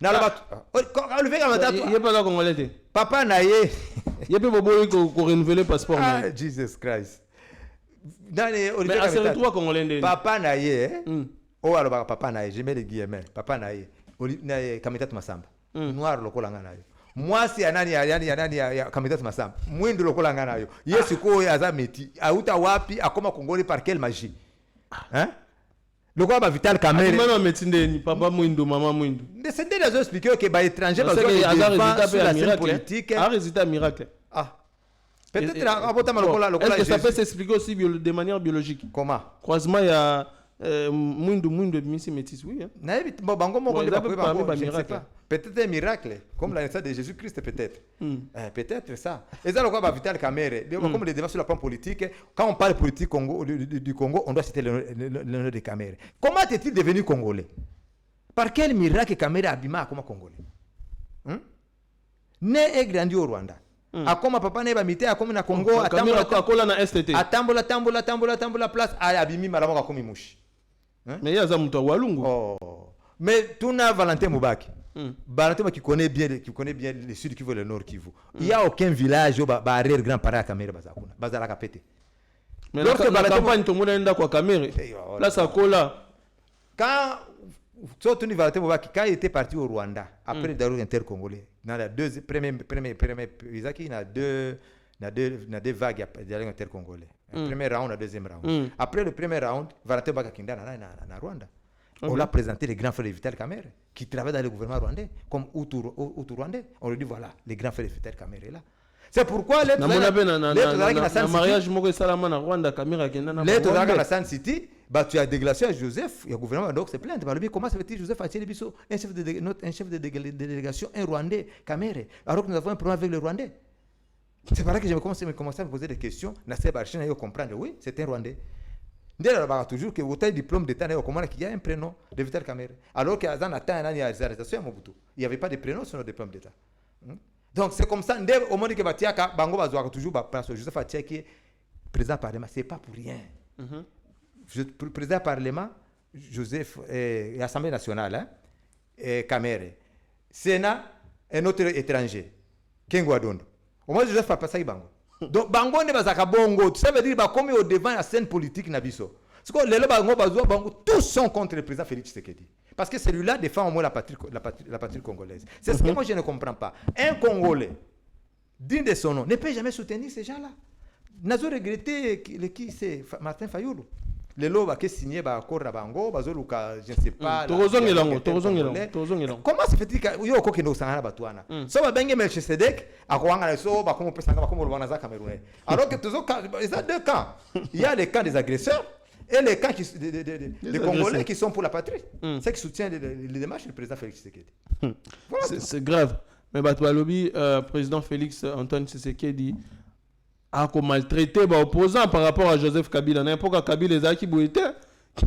Olivier Kamita. Il n'y a pas là Congolais. Papa Naye. Il y a pas de pour renouveler le passeport. Ah, Jesus Christ. Mais assure-toi Congolais. Papa Naye, oh alors papa naye je mets les guillemets papa naye Kamita Masamba noir lokola ngana yo moi si anani ya Kamita Masamba mwindo lokola ngana yo yesu ko aza meti auta wapi akoma Congolais par quelle magie hein lokola ba Vital Kamerhe mama meti ndeni papa mwindo mama mwindo c'est des raisons expliquer que ba étranger ba la scène politique un résultat miracle peut-être abota lokola est-ce que ça peut s'expliquer aussi de manière biologique comment croisement il y a Mwindo Misi Métis, oui. Peut-être un miracle, comme la naissance de Jésus-Christ, peut-être. Peut-être ça. Et ça, le quoi, Vital Kamerhe, comme les débats sur le plan politique, quand on parle politique du Congo, on doit citer le nom de Kamerhe. Comment est-il devenu Congolais? Par quel miracle Kamerhe abima comme Congolais? Né et grandi au Rwanda. Akoma papa ne ba mité akoma na Congo atambola na STT. Atambola place abimi malamoka komi mushi. Mais il y a Zamuto Walungu. Mais tout n'a Valentin Moubaki. Valentin qui connaît bien le sud Kivu et le nord Kivu. Il n'y a aucun village où arrière grand-parent à Kamerhe bazakuna. Bazala kapete. Mais lorsque la campagne tout le monde est quoi Kamerhe. Là ça colle. Quand surtout Valentin Moubaki quand il était parti au Rwanda après le dialogue intercongolais dans la deuxième première Isaki na deux vagues de dialogue intercongolais. Premier round, la deuxième round. Après le premier round, Valentin Bakakinda na Rwanda. On l'a présenté les grands frères de Vital Kamerhe qui travaillent dans le gouvernement rwandais comme Hutu rwandais. On lui dit voilà, les grands frères de Vital Kamerhe là. C'est pourquoi les mariage moko salama na Rwanda Kamerhe akenda na Rwanda. Les dans San City, bah tu as déglacé à Joseph, il y a gouvernement donc c'est plainte. Bah lui comment ça fait-il Joseph Achille Bisso, un chef de délégation un Rwandais Kamerhe alors que nous avons un problème avec le Rwandais. C'est par là que je commence à me poser des questions. Nasser Barchina il comprendre oui, c'est un Rwandais. Ndé là toujours que votre diplôme d'état n'est comment qu'il y a un prénom de Vital Kamerhe alors qu'il y a un atteint un an il y a arrestation à Mobutu. Il n'y avait pas de prénom sur le diplôme d'état. Donc c'est comme ça ndé au moment que Batiaka bango bazwa toujours ba place Joseph Achille qui est président parlement, c'est pas pour rien. Président parlement Joseph l'Assemblée nationale Kamerhe. Sénat un autre étranger Kengo Adondo. Au moins Joseph a passé bango. Donc bango ne bazaka bongo, ça veut dire ba comme au devant la scène politique na biso. C'est que les bango bazwa bango tous sont contre le président Félix Tshisekedi. Parce que celui-là défend au moins la patrie congolaise. C'est ce que moi je ne comprends pas. Un Congolais digne de son nom ne peut jamais soutenir ces gens-là. Nazo regretté qui c'est Martin Fayoulou. Les lois qui signé ba accord na bango bazoluka je ne sais pas. Comment se fait-il que yo ko kendo sangana batwana. So ba benge Melchisedek akwanga so ba comme pesanga ba comme rwanda za Camerounais. Alors que toujours il y a deux camps. Il y a les camps des agresseurs et les camps des Congolais qui sont pour la patrie. C'est qui soutient les démarches du président Félix Tshisekedi. Voilà. C'est grave. Mais Batoualobi, président Félix Antoine Tshisekedi a maltraité les opposants par rapport à Joseph Kabila. N'importe quoi, Kabila les a qui bouillent.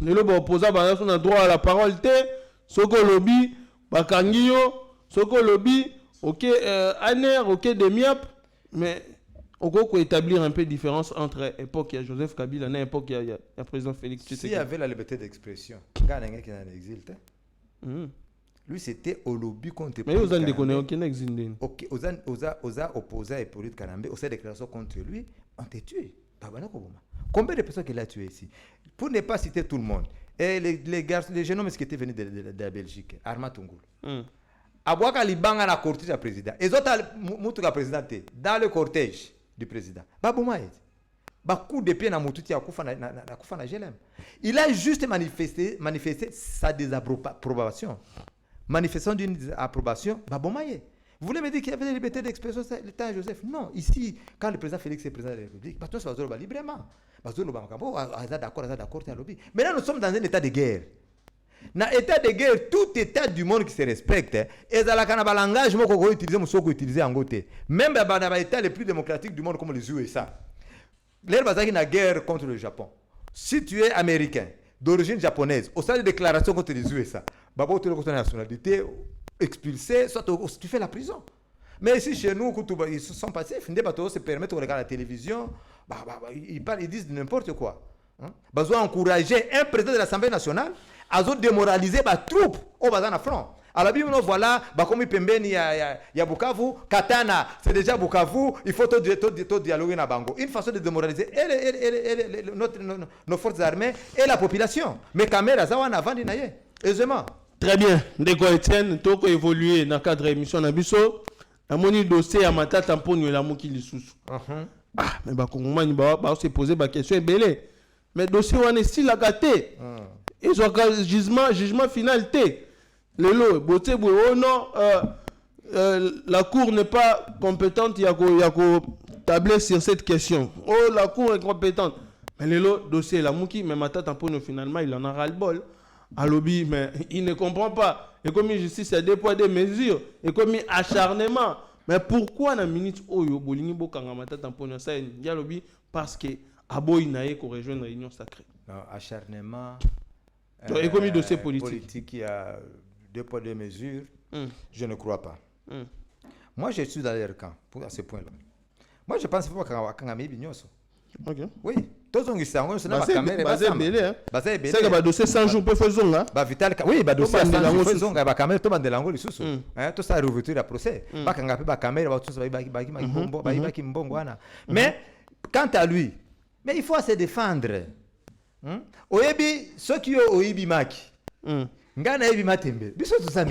Les opposants ont droit à la parole. Soko lobby, Bakangio, Soko lobby, ok, Aner, ok, Demiap. Mais on peut établir un peu de différence entre l'époque de Joseph Kabila et l'époque de le président Félix Tshisekedi. S'il y avait la liberté d'expression, il y a quelqu'un qui en existe. Lui, c'était au lobby contre mais vous avez déconné, aucun exil. Ok, osa opposé et Pauline Kanambe, osa déclaration contre lui, on t'a tué. Combien de personnes qu'il a tué ici? Pour ne pas citer tout le monde, et les jeunes hommes qui étaient venus de la Belgique, Arma Tungoul. Abouaka Libanga na cortège du président. Et autres, Moutuka président, dans le cortège du président. Baboumaïd. Coup de pied na Moutouti à Koufa na Gelem. Il a juste manifesté sa désapprobation. Manifestation d'une approbation, Babomaye. Vous voulez me dire qu'il y avait des libertés d'expression l'État Joseph? Non, ici, quand le président Félix est président de la République, tout ça va librement. D'accord, mais là, nous sommes dans un état de guerre. Dans l'état de guerre, tout état du monde qui se respecte, et dans le langage qu'on utilise, utiliser en côté. Même dans les états les plus démocratiques du monde, comme les USA. L'air basé dans la guerre contre le Japon. Si tu es américain, d'origine japonaise, au sein de déclaration contre les USA, tu as la nationalité, expulsé, soit tu fais la prison. Mais ici, chez nous, ils sont passifs, ils se permettent de regarder la télévision, ils disent n'importe quoi. Ils ont encouragé un président de l'Assemblée nationale à démoraliser les troupes au bazar front. Alors, voilà, comme il y a Bukavu, Katana, c'est déjà Bukavu, il faut tout dialoguer dans Bango. Une façon de démoraliser nos forces armées et la population. Mais caméras, ça va en avant, aisément. Très bien. Ndeko Etienne, tu as évolué dans le cadre de l'émission Nabiso. Il y a un dossier à ma tête pour nous, qui sous. Ah, mais comment il va se poser la question mais le dossier, on est still à gâter. Ils ont un jugement final. Lelo, beauté, oh non, la Cour n'est pas compétente, il y a tabler sur cette question. Oh, la Cour est compétente. Mais Lelo, dossier, la mouki, mais ma tête pour nous, finalement, il en a ras-le-bol. À lobby, mais il ne comprend pas. Et comme justice, il y a des poids, des mesures. Et comme acharnement. Mais pourquoi la ministre Oyo, Bolingi Bokanga, ma tête pour nous, ça, il y a lobby parce que Aboy Naé, qu'on rejoint une réunion sacrée. Non, acharnement. Et comme dossier politique. Il y a deux poids, deux mesures. Je ne crois pas. Moi, je suis dans leur camp, à ce point-là. Moi, je pense qu'il faut qu'on ait Bignoso. Ok. Oui. Tous on est en train de caméra. C'est belé. C'est que le dossier 100 jours peut faire zonga. Vital. Oui, le dossier 100 jours peut faire zonga. La caméra, tout le monde est là. Tout ça, revêtu la procès. Pas qu'on a la caméra, tout ça, mais quant à lui, mais il faut se défendre. Oyebi, ceux qui ont Oyebi Maki. Ngana Oyebi Matembe. Biso tout ça,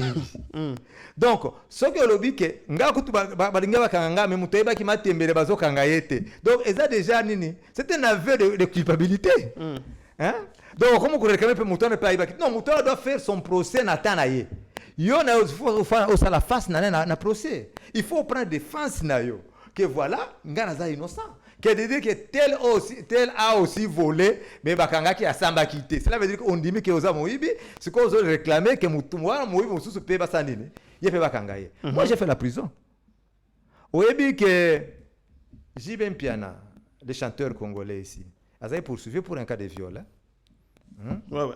donc, ce que le dit que nga kutu balinga bakanga mais mutoyeba ki Matembe le bazo kanga yete. Donc, eza déjà nini? C'est un aveu de culpabilité. Hein? Donc, comment qu'on réclame pe mutone pa ibaki? Non, mutone doit faire son procès na tanaye. Yo na faut la face na procès. Il faut prendre défense na yo. Que voilà, ngana za innocent. Que de dire que tel a aussi volé, mais bakanga qui a samba quitté. Cela veut dire qu'on dit que aux Moïbi, c'est qu'on veut réclamer que Moutouma, Moïbi, sous ce pays basanine. Il fait bakanga. Moi, j'ai fait la prison. Oyebi que Jibem Piana, le chanteur congolais ici, a été poursuivi pour un cas de viol.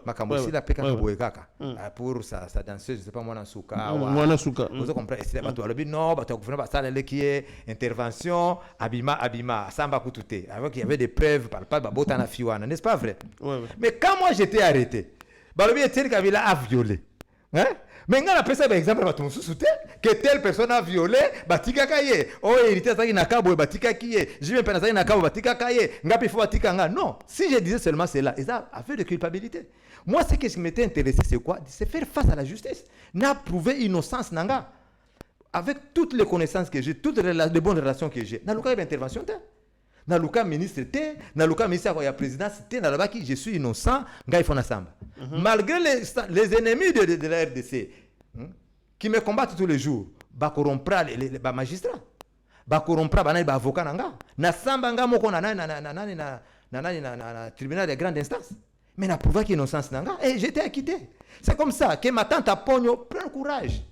Makambosi la peka boekaka pour sa danseuse, je sais pas moi Souka. Vous comprenez? C'est pas toi le non, bah tu comprends pas ça qui est intervention abima samba kutute. Avec il y avait des preuves palpables bah botana fiwana, n'est-ce pas vrai? Mais quand moi j'étais arrêté, bah le bien tel Kabila a violé. Hein? Mais on a appelé ça par exemple, que telle personne a violé, batika kaye. Oh, hérité ça na kabo batika kiye. Je vais penser na kabo batika kaye. Ngapi faut batika nga. Non, si je disais seulement cela, et ça a fait de culpabilité. Moi, ce qui m'était intéressé, c'est quoi? C'est faire face à la justice. N'a prouvé innocence nanga. Avec toutes les connaissances que j'ai, toutes les bonnes relations que j'ai. N'a le cas d'intervention na luka ministre te, na luka ministre ya présidence te, na là-bas qui je suis innocent, ngai fona samba. Malgré les ennemis de la RDC qui me combattent tous les jours, ba corrompra les magistrats, ba corrompra ba na avocat nanga, na samba nga moko na tribunal de grande instance. Mais na prouvé innocence nanga et j'étais acquitté. C'est comme ça que ma tante Pogno prend courage.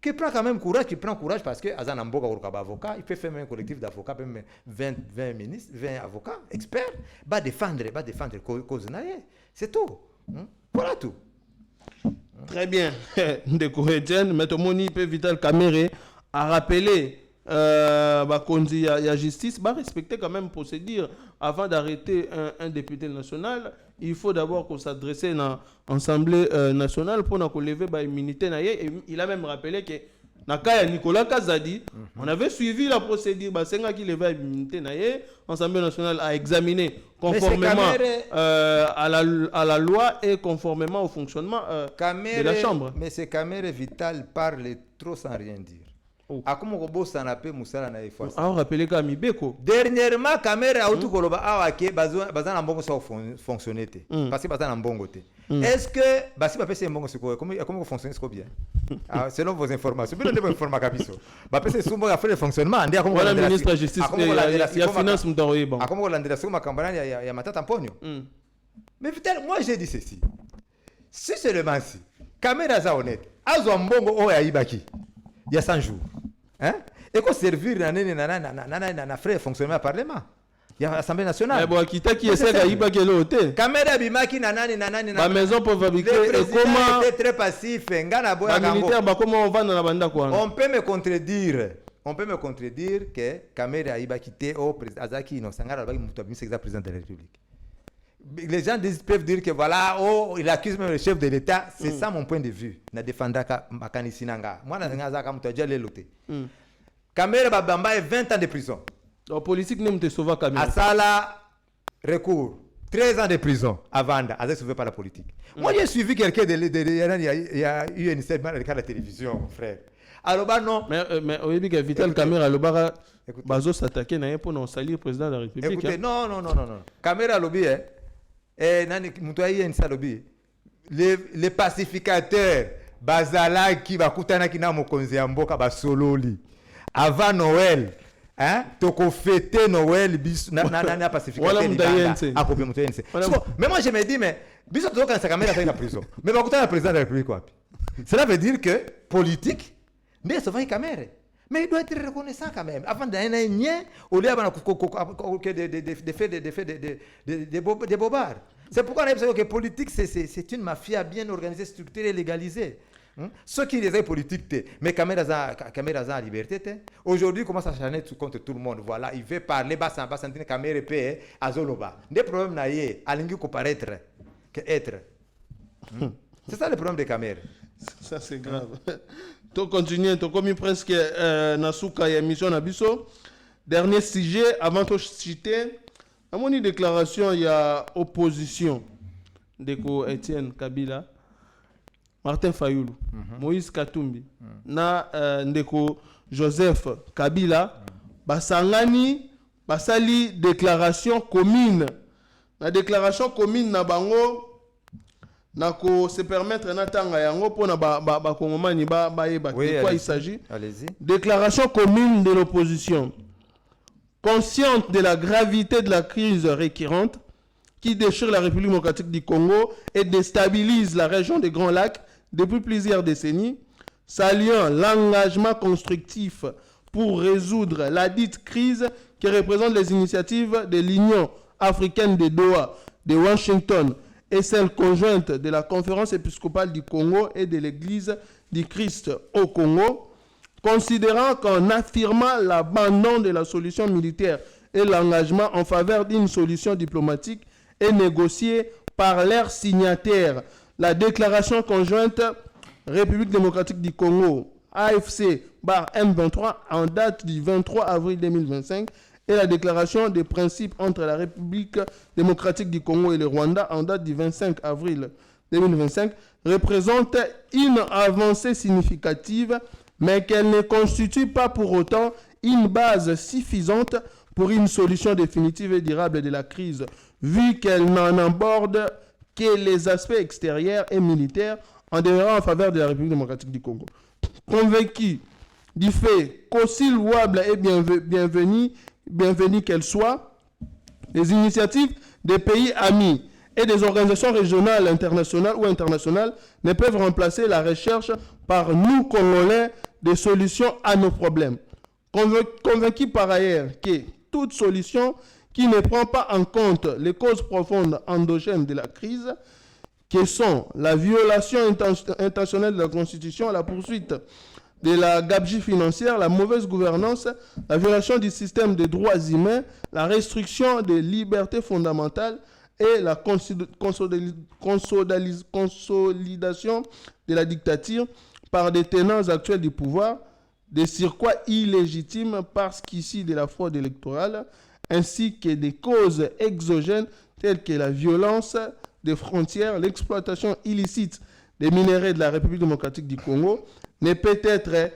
Qui prend quand même courage, qui prend courage parce que Azan Amboga ou avocat, il peut faire même un collectif d'avocats, même 20 ministres, 20 avocats, experts, va défendre cause naïe. C'est tout. Voilà tout. Très bien. Ndeko Etienne, Maître Moni peut Vital Kamere a rappelé Bakonzi la justice, respecter quand même procédure avant d'arrêter un député national. Il faut d'abord qu'on s'adresse à l'Assemblée nationale pour nous lever l'immunité. Il a même rappelé que Nakaya Nicolas Kazadi, on avait suivi la procédure. Qui levait l'immunité. L'Assemblée nationale a examiné conformément à la loi et conformément au fonctionnement de la Chambre. Mais ce Kamere Vital parle trop sans rien dire. Dernièrement, Kamere a outu koloba awake bazana mbongo sa fonctionner te parce que bazana mbongo te. Est-ce que basi ba pese mbongo siko comment fonctionner siko bien? Selon vos informations, bien de information kabiso. Ba pese sumbo ya faire le fonctionnement ndia comme le ministre de la justice et la finance mdoroye bon. Comme landela suma kambana ya matata mponyo. Mais peut-être moi j'ai dit ceci. Si seulement si Kamere za honnête, azo mbongo o ya ibaki. Il y a 100 jours. Hein? Et qu'on servir na frère fonctionnement parlement. Il y a l'Assemblée nationale. Mais bon, qui essaie d'aiba quel hôtel. Caméra bimaki nanani. La maison pour fabriquer et comment était très passif, ngana boya gango. Militaire comment on va dans la banda quoi. On peut me contredire que caméra aiba quitté au président Azaki non sangara ba mutu abimisa président de la République. Les gens peuvent dire que voilà, il accuse même le chef de l'État. C'est ça mon point de vue. Na defendaka makanisi nanga. Moi na nga zaka mutu ajale loté. Kamere babamba est 20 ans de prison. La politique n'aime te sauver Kamere. Asala recours 13 ans de prison avant d'être sauvé par la politique. Moi j'ai suivi quelqu'un il y a eu une scène à la télévision, frère. Alors bah non. Mais au début que Vital Kamere alobara bazo s'attaquer na pour non salir président de la République. Écoutez, non. Kamere alobi nani mutoye ni salobi les pacificateurs bazala qui bakutana kina mokonzi ya mboka basololi avant Noël toko fêter Noël bis na pacificateur akopé mutoye nse. Mais moi je me dis mais biso to quand ça Kamere a fait la prison mais bakutana le président de la République quoi. Cela veut dire que politique mais ça va Kamere. Mais il doit être reconnaissant quand même. Avant d'aller nier, au lieu de bobards. C'est pourquoi on a dit que politique, c'est une mafia bien organisée, structurée, légalisée. Ceux qui les politiques, mais caméra en liberté. Aujourd'hui, comment ça change contre tout le monde? Voilà, il veut parler, bas sentir caméra paye à Zoloba. Des problèmes naïe, à l'ingé qu'on paraître, que être. C'est ça le problème des caméras. Ça c'est grave. Tu continues, tu commis presque Nasuka et émission Nabiso. Dernier sujet, avant de citer, à mon déclaration, il y a opposition de Etienne Kabila, Martin Fayoulou, Moïse Katumbi, na ndeko Joseph Kabila, basangani, basali déclaration commune. La déclaration commune na bango nako se permettre na tanga yango pona ba kongomani ba yeba de quoi il s'agit. Allez-y. Déclaration commune de l'opposition. Consciente de la gravité de la crise récurrente qui déchire la République démocratique du Congo et déstabilise la région des Grands Lacs depuis plusieurs décennies, saluant l'engagement constructif pour résoudre la dite crise qui représente les initiatives de l'Union africaine de Doha, de Washington et celle conjointe de la Conférence épiscopale du Congo et de l'Église du Christ au Congo, considérant qu'en affirmant l'abandon de la solution militaire et l'engagement en faveur d'une solution diplomatique et négociée par leurs signataires, la déclaration conjointe République démocratique du Congo, AFC, M23, en date du 23 avril 2025, et la déclaration des principes entre la République démocratique du Congo et le Rwanda, en date du 25 avril 2025, représentent une avancée significative, mais qu'elle ne constitue pas pour autant une base suffisante pour une solution définitive et durable de la crise, vu qu'elle n'en aborde que les aspects extérieurs et militaires en demeurant en faveur de la République démocratique du Congo. Convaincu du fait qu'aussi louable et bienvenue qu'elle soit, les initiatives des pays amis et des organisations régionales, internationales ou internationales ne peuvent remplacer la recherche par nous, Congolais, des solutions à nos problèmes. Convaincu par ailleurs que toute solution qui ne prend pas en compte les causes profondes endogènes de la crise, qui sont la violation intentionnelle de la Constitution, la poursuite de la gabegie financière, la mauvaise gouvernance, la violation du système des droits humains, la restriction des libertés fondamentales et la consolidation de la dictature par des tenants actuels du pouvoir, des circuits illégitimes parce qu'ici de la fraude électorale, ainsi que des causes exogènes telles que la violence des frontières, l'exploitation illicite des minerais de la République démocratique du Congo, ne peut être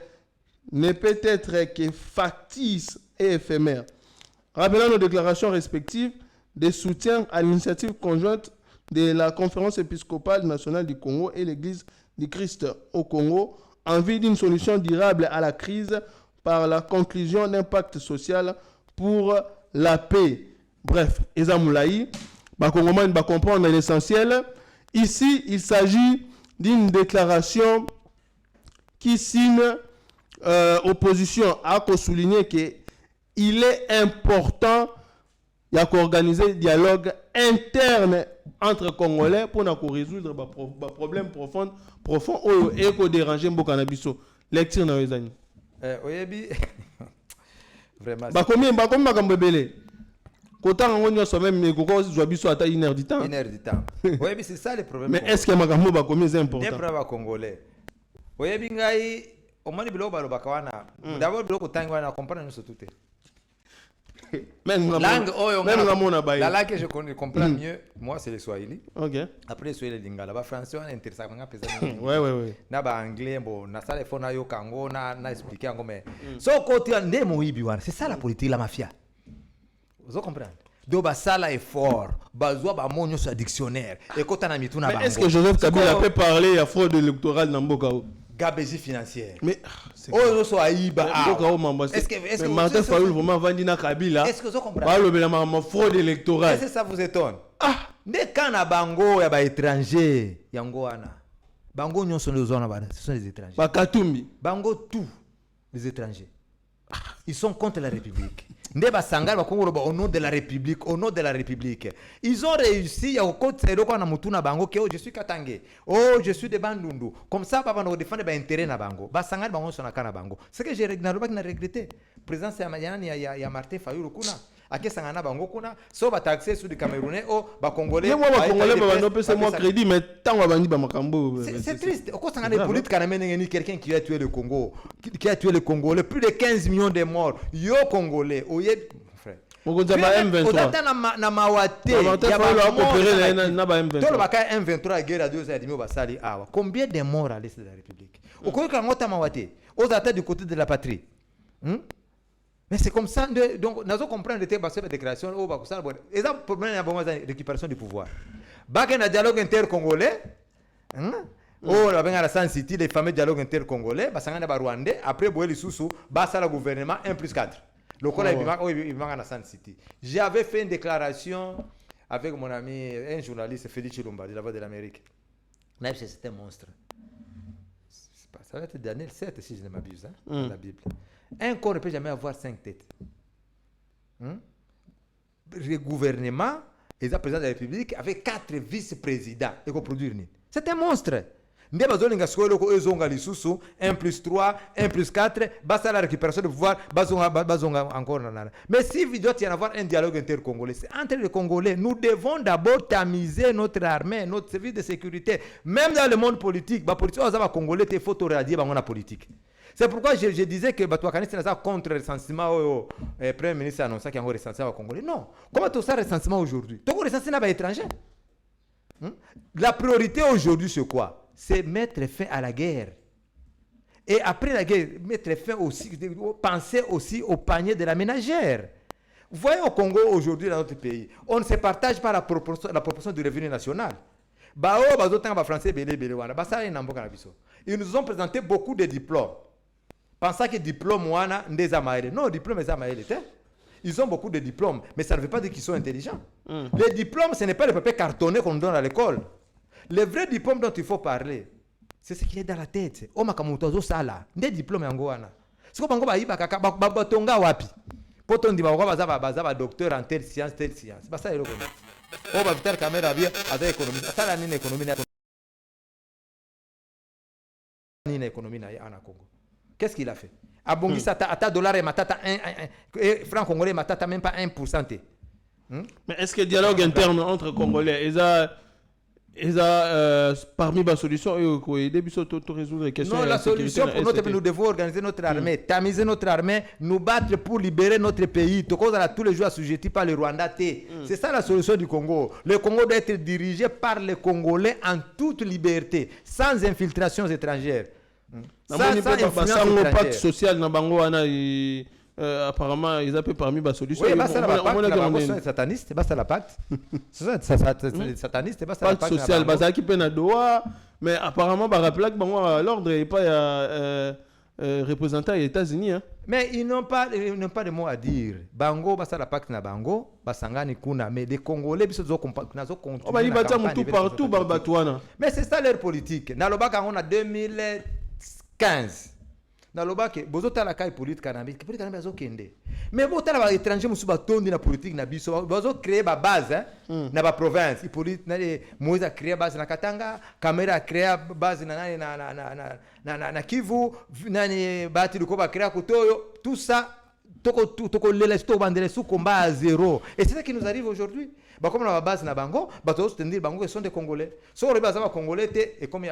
que factice et éphémère. Rappelant nos déclarations respectives de soutien à l'initiative conjointe de la Conférence épiscopale nationale du Congo et l'Église du Christ au Congo, en vue d'une solution durable à la crise par la conclusion d'un pacte social pour la paix. Bref, Eza Moulaï, Bakongomane va comprendre l'essentiel. Ici, il s'agit d'une déclaration qui signe opposition à souligner qu'il est important d'organiser un dialogue interne entre Congolais pour résoudre des problèmes profonds et pour déranger Mbokana Biso. Lecture na wezani. Oyebi vraiment. Bakomi makambebele. Kota ngonyo so même koko zwa biso ata 1 heure du temps. 1 heure du temps. Oyebi c'est ça le problème. Mais est-ce que makambo bakomi c'est important? Des problèmes congolais. Oyebi ngai omoni bilo balo bakawana. D'abord bilo kotangi wana comprendre nous tout. Même langue oyo même ngamona baye. La langue que je comprends mieux, moi c'est le swahili. OK. Après le swahili lingala ba français on intéressant nga pesa. Ouais. Na ba anglais bon na sala fo na yo kango na expliquer ngo mais. So côté ndé moyibi wana, c'est ça la politique la mafia. Vous comprenez? Do ba sala effort, bazwa ba monyo sur dictionnaire et kota na mituna bango. Est-ce que Joseph Kabila peut parler à fraude électorale dans Mboka? Gabegie financière. Mais oh so aïba. Est-ce que Martin Fayoul vraiment vandi na Kabila? Est-ce que vous comprenez? Ba lobela ma fraude électorale. Est-ce que ça vous étonne? Ne kana bango ya ba étranger yango wana. Bango nyonso les zona bana, ce sont les étrangers. Ba Katumbi. Bango tous les étrangers. Ils sont contre la République. Ndeba sangala Congo au nom de la République, au nom de la République. Ils ont réussi à côté de quoi na mutuna bango que je suis Katangé. Oh, je suis de Bandundu. Comme ça papa nous défendre ba intérêt na bango. Ba sangala bango sona kana bango. Ce que j'ai regretté. Présence ya Martin Fayoul kuna. Ake sangana bango kuna so ba taxer sur du Camerounais oh ba Congolais. Moi ba Congolais ba no pese moi crédit mais tant wa bandi ba makambo. C'est triste. Au sangana des politiques kana menengeni quelqu'un qui a tué le Congo, qui a tué le Congolais, plus de 15 millions de morts. Yo Congolais, oye frère. Mokonza ba M23. Odata na mawate ya ba coopérer na ba M23. Tolo ba ka M23 guerre à 2 ans et demi ba sali awa. Combien de morts à l'est de la République? Okoyoka ngota mawate. Odata du côté de la patrie. Mais c'est comme ça, donc nous comprenons les déclarations, et ça, le problème est la récupération du pouvoir. Bac un dialogue inter-congolais, la San City, les fameux dialogues inter-congolais, Rwandais, après Boé Lissoussou, basa le gouvernement 1+4. Le col il manque à San City. J'avais fait une déclaration avec mon ami, un journaliste, Félix Chilumba, de la Voix de l'Amérique. C'était un monstre. Ça va être Daniel 7, si je ne m'abuse, dans la Bible. Un corps ne peut jamais avoir 5 têtes. Le gouvernement et le président de la République avec 4 vice-présidents. C'est un monstre. nde bazolinga sikoyo loko ezonga lisusu 1 plus 3 1 plus 4 basa la récupération de pouvoir bazonga encore nanana. Mais si il doit y avoir un dialogue intercongolais, c'est entre les Congolais. Nous devons d'abord tamiser notre armée, notre service de sécurité. Même dans le monde politique, ba politique aux Congolais te faut radier la politique. C'est pourquoi je disais que Batouakani c'est contre le recensement au Premier ministre annonçait qu'il y a un recensement au Congolais. Non. Comment tu as un recensement aujourd'hui? Tu as un recensement étranger. La priorité aujourd'hui, c'est quoi? C'est mettre fin à la guerre. Et après la guerre, mettre fin aussi, penser aussi au panier de la ménagère. Vous voyez au Congo aujourd'hui, dans notre pays, on ne se partage pas la proportion du revenu national. Ils nous ont présenté beaucoup de diplômes. Pensant que diplôme, non, diplôme, ils ont beaucoup de diplômes, mais ça ne veut pas dire qu'ils sont intelligents. Les diplômes, ce n'est pas le papier cartonné qu'on donne à l'école. Le vrai diplôme dont il faut parler, c'est ce qui est dans la tête. Oh, makamutozo sala, des diplômes en goana. Ce qu'on va dire, batonga wapi. Potom di baza docteur en telle science, telle science. Bah ça est le bon. Oh, bah peut-être caméra bien, avec économie. Ça la nine économie en Congo. Qu'est-ce qu'il a fait? Abongi sata dollar et matata franc congolais matata même pas 1%. Mais est-ce que le dialogue interne entre Congolais parmi les solutions et aider à résoudre les questions? Non, la solution pour notre pays, nous devons organiser notre armée, tamiser notre armée, nous battre pour libérer notre pays. Tous les jours assujettis par le Rwanda. C'est ça la solution du Congo. Le Congo doit être dirigé par les Congolais en toute liberté, sans infiltration étrangère. Sans influence pacte social na bango wana apparemment ils appellent parmi les solutions. Oui, basta la pacte sataniste, basta la pacte. C'est sataniste, basta la pacte social, basta qui peine à doigt, mais apparemment ba rappelé que bango l'ordre et pas représentant des États-Unis hein. Mais ils n'ont pas de mots à dire. Bango basta la pacte na bango, basangani kuna mais des Congolais biso zo continuer. Oh ba ils battent tout partout ba batouana. Mais c'est ça leur politique. Na lobaka on a 2015. Dans le bac, bozo tala kai politique canambique, politique canambique azo kende. Mais bo tala ba étranger musu ba tondi na politique na biso, bozo créer ba base na ba province, i politique na Moïse a créé base na Katanga, Kamera a créé base na Kivu, nani Bati Luko ba créé Kotoyo, tout ça toko lelesto bandele sous combat à zéro. Et c'est ça qui nous arrive aujourd'hui. Bah comme la base na bango, bah tous tenir bango ils sont des Congolais. So les bases Congolais et comme il y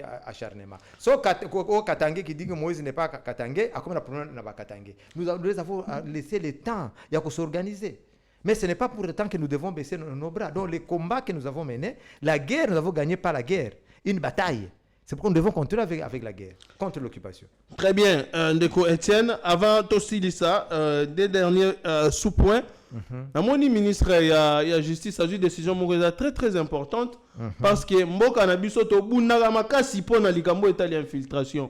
a acharnement. So Katangé qui dit que Moïse n'est pas Katangé, a comme la problème na ba Katangé. Nous avons laissé le temps, il y a qu'on s'organiser. Mais ce n'est pas pour autant que nous devons baisser nos bras. Donc les combats que nous avons menés, la guerre nous avons gagné par la guerre, une bataille. C'est pourquoi nous devons continuer avec la guerre, contre l'occupation. Très bien, Ndeko Etienne. Avant aussi ça, des derniers sous-points. Mon ministre il y a justice, a eu une décision très très importante parce que Mboka na biso to bunaka makasi pona likambo etali infiltration.